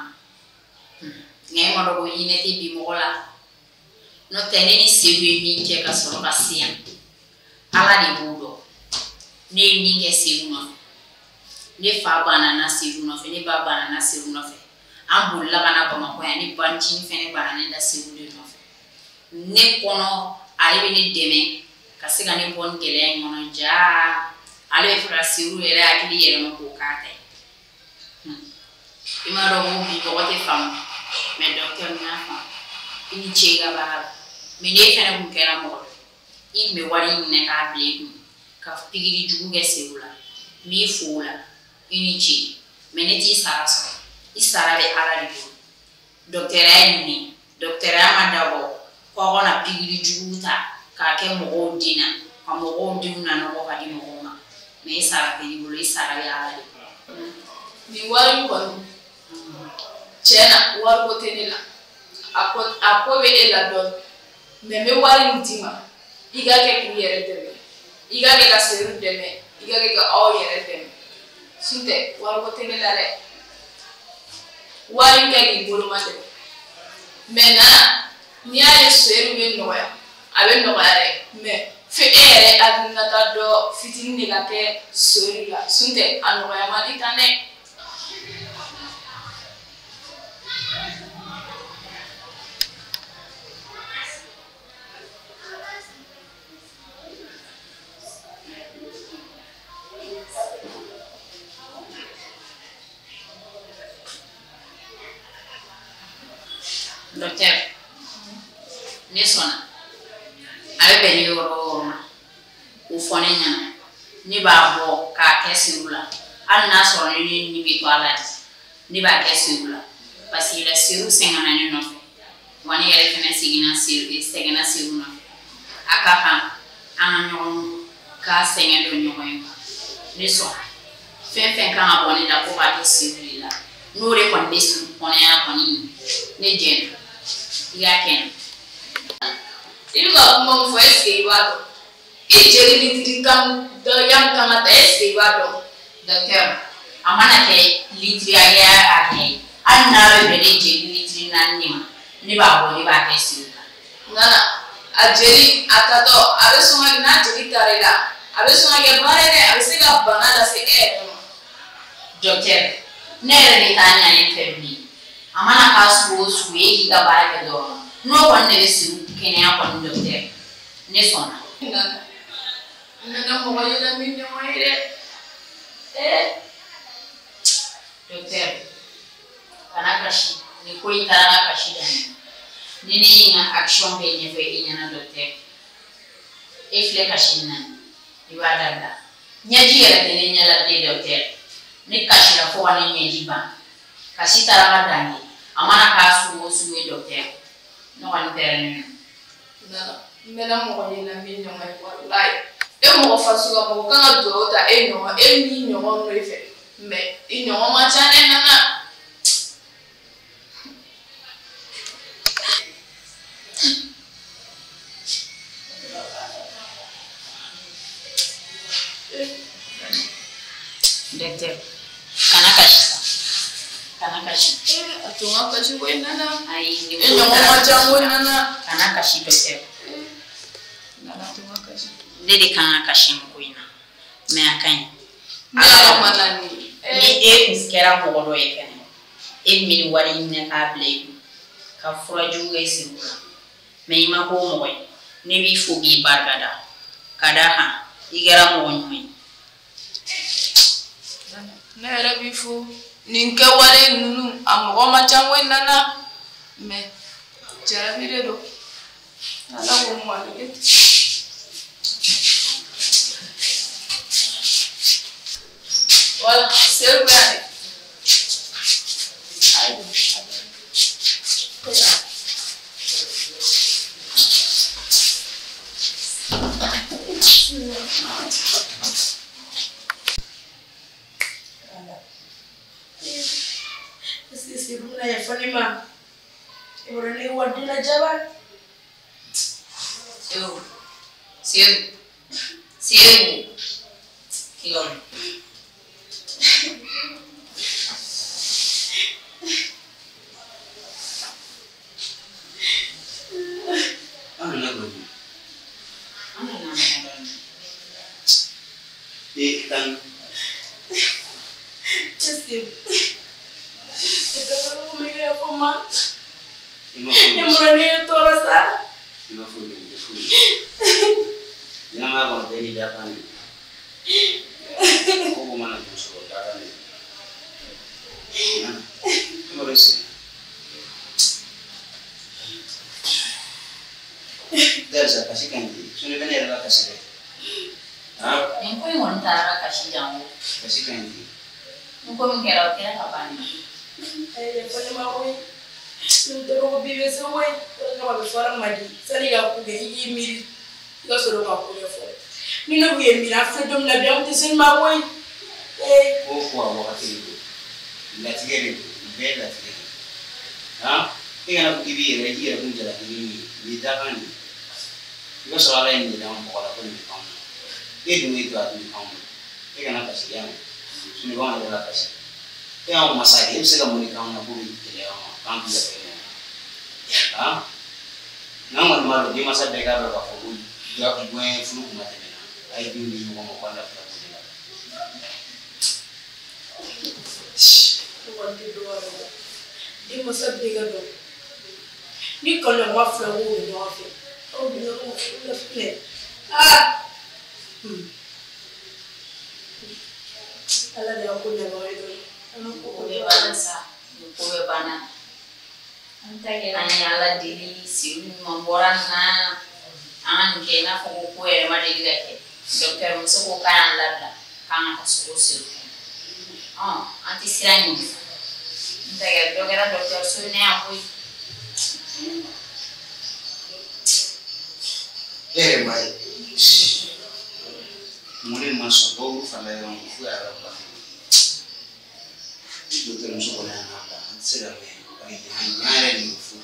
nka e ma dɔn ko hinɛ tɛ bi mɔgɔ la n'o tɛ ne ni Seydou ye min kɛ ka sɔrɔ ka se yan Ala de b'o dɔn ne ye min kɛ Seydou nɔfɛ ne fa banana Seydou nɔfɛ ne ba banana Seydou nɔfɛ an bolila ka na Bamakɔ yan ne ba ncini fɛnɛ banana ne da Seydou de nɔfɛ ne kɔnɔ ale bɛ ne dɛmɛ ka se ka ne bɔ nin gɛlɛya in kɔnɔ jaa ale bɛ fɛ ka Seydou yɛrɛ hakili yɛlɛma k'o k'a ta ye i m'a dɔn ko bi mɔgɔ tɛ faamu mais docteur min y'a faamu i ni ce i ka baara la mais n'e fɛnɛ kun kɛra mɔgɔ dɔ i tun bɛ wari minɛ k'a bila i kun ka pikiri jugu kɛ Seydou la n b'i fo o la i ni ce mais ne t'i sara sɔrɔ i sara bɛ Ala de bolo docteurya ye nin ye docteurya ma dabɔ k'aw kana pikiri jugu ta k'a kɛ mɔgɔw den na ka mɔgɔw denw nanɔgɔ ka di mɔgɔw ma mais i sara tɛ i bolo i sara bɛ Ala de bolo nin wari kɔni tiɲɛ na wari ko tɛ ne la a ko bɛ e la dɔɔni mais n bɛ wari in d'i ma i ka kɛ k'i yɛrɛ dɛmɛ i ka kɛ ka Seydou dɛmɛ i ka kɛ ka aw yɛrɛ dɛmɛ sin tɛ wari ko tɛ ne la dɛ wari in kɛ k'i bolo ma dɛmɛ mais nana n'i y'a ye Seydou bɛ nɔgɔya a bɛ nɔgɔya dɛ mais fo e yɛrɛ hakilinata dɔ fitinin de ka kɛ Seydou la sin tɛ a nɔgɔya man di tan dɛ. Docteur, ne sɔnna a bɛ bɛn ne yɔrɔ o yɔrɔ ma o fɔ ne ɲɛna ne b'a bɔ k'a kɛ Seydou la hali n'a sɔrɔ ne ni bɛ to a la de ne b'a kɛ Seydou la parce que la Seydou sɛgɛnna ne nɔfɛ wa ne yɛrɛ fɛnɛ sɛgɛnna Seydou nɔfɛ a ka kan an ka ɲɔgɔn ka sɛgɛn dɔ ɲɔgɔn ye ne sɔnna fɛn fɛn kan ka bɔ ne la ko k'a kɛ Seydou de la n'o de kɔni bɛ kɔnɔya kɔni ne jɛnna. I y'a kɛ i bɛ ka kuma min fɔ est-ce que i b'a dɔn i jeli litiri kan yan kan ka ta est-ce que i b'a dɔn docteur a mana kɛ litiri hakɛya hakɛ ye hali n'a bɛ bɛn ne jeli litiri 4 ma ne b'a bɔ ne b'a kɛ Seydou la nana a jeli a tatɔ a bɛ sɔn ka n'a jeli taara i la a bɛ sɔn ka kɛ baara ye dɛ a bɛ se ka bana lase e yɛrɛ ma docteur ne yɛrɛ de t'a ɲa ne fɛ bilen a mana k'a sugu o sugu ye k'i ka baara kɛ dɔrɔn n'o kɔni de bɛ Seydou kɛnɛya kɔni docteur ne sɔnna. nana mɔgɔ yɛlɛ min ɲɔgɔn ye dɛ docteur kana kasi ni ko in taara n ka kasi daminɛ ni ne ye n ka action bɛɛ ɲɛfɔ i ɲɛna docteur e filɛ kasi na i b'a dabila ɲɛji yɛrɛ tɛ ne ɲɛ la bilen docteur ne kasira fo ka ne ɲɛji ban kasi taara ka dan ye a mana k'a sugu o sugu ye docteur ne kɔni pɛrɛnnen don. n bɛna mɔgɔ yɛlɛ min ɲɔgɔn ye walayi e mɔgɔ fasugu mɔgɔ kan ka dugawu ta e ɲɔgɔn e ni ɲɔgɔn n'o fɛ mais i ɲɔgɔn man ca ne nana. Docteur kana kasi sa kana kasi. A tun ka kasi ko nana. Ayi ni ko ɲɔgɔn man ca ko nana. Kana kasi docteur. Nana tun ka kasi. Ne de kan ka kasi ni ko in na mais a ka ɲi. Ne yɛrɛ ma na ni. Ni e kun kɛra mɔgɔ dɔ ye fɛnɛ e tun bɛ nin wari ɲini k'a bila i kun ka fura jugu kɛ Seydou la mais i ma k'o mɔgɔ ye ne b'i fo k'i barika da ka d'a kan igera mo nyui na rabifu ninka wale nunu amogo machamwe nana me jarabire do ala wo mwalike wala selbani aibu Sibuna ya fanima ibrani wadina jabal Seydou kilom Ikan Emurani torasa. Yang abang dari dapat ni. Kau mana tu suruh dapat ni? Humorise. Dari saya kasih kanji. Sudah benar lah kasih. yang kau yang ontara kasih jamu Kasih kanji. yang kau mengkira kapan Ayah fanima oi. Nutoro bibe sewe. Kama befora madi. Sani ga kuge yimiri. Ga soro ka kuge fo. Nino buye mira freedom na biam tisin ma oi. Oh, kuah waktu itu. Latigere, beda latigere. Ingat aku kibi lagi aku jalan ini. Beda kan? Juga soalnya ini dalam pola pun di kamu. Itu aku di kamu. Ingat apa sih yang? Sini bang ada apa sih? Yang masalah ini saya mau di kamu nak buli jadi kamu tidak pengen. Namun malu di masa mereka berapa pun juga gue flu mati mana. Ayo di rumah mau pandai pula punya. Wanti doa ada. Di masa mereka tu. Ni kalau mau flu ni doa tu. Oh dia mau flu ni. Ala dia aku dah bawa itu. Kowe bana anyala dili si mamboran na an ke na ko ko e ma dili ke docteur mo so ko kan la kan ko so so anti sirani ndaya dogera docteur so ne apoy Mai. Mulai masuk bau fala yang fu ara ba. Docteur mo so ko na na sedang nyare ni fu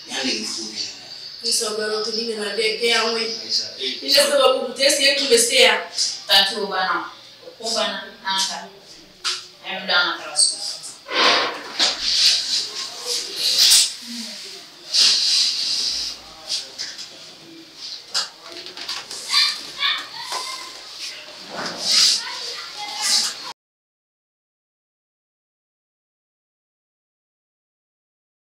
nyare ni fu Isso agora tu ninguém na de que é um ele já estava com o texto e tu bestia tanto bana ko bana anga em dana tras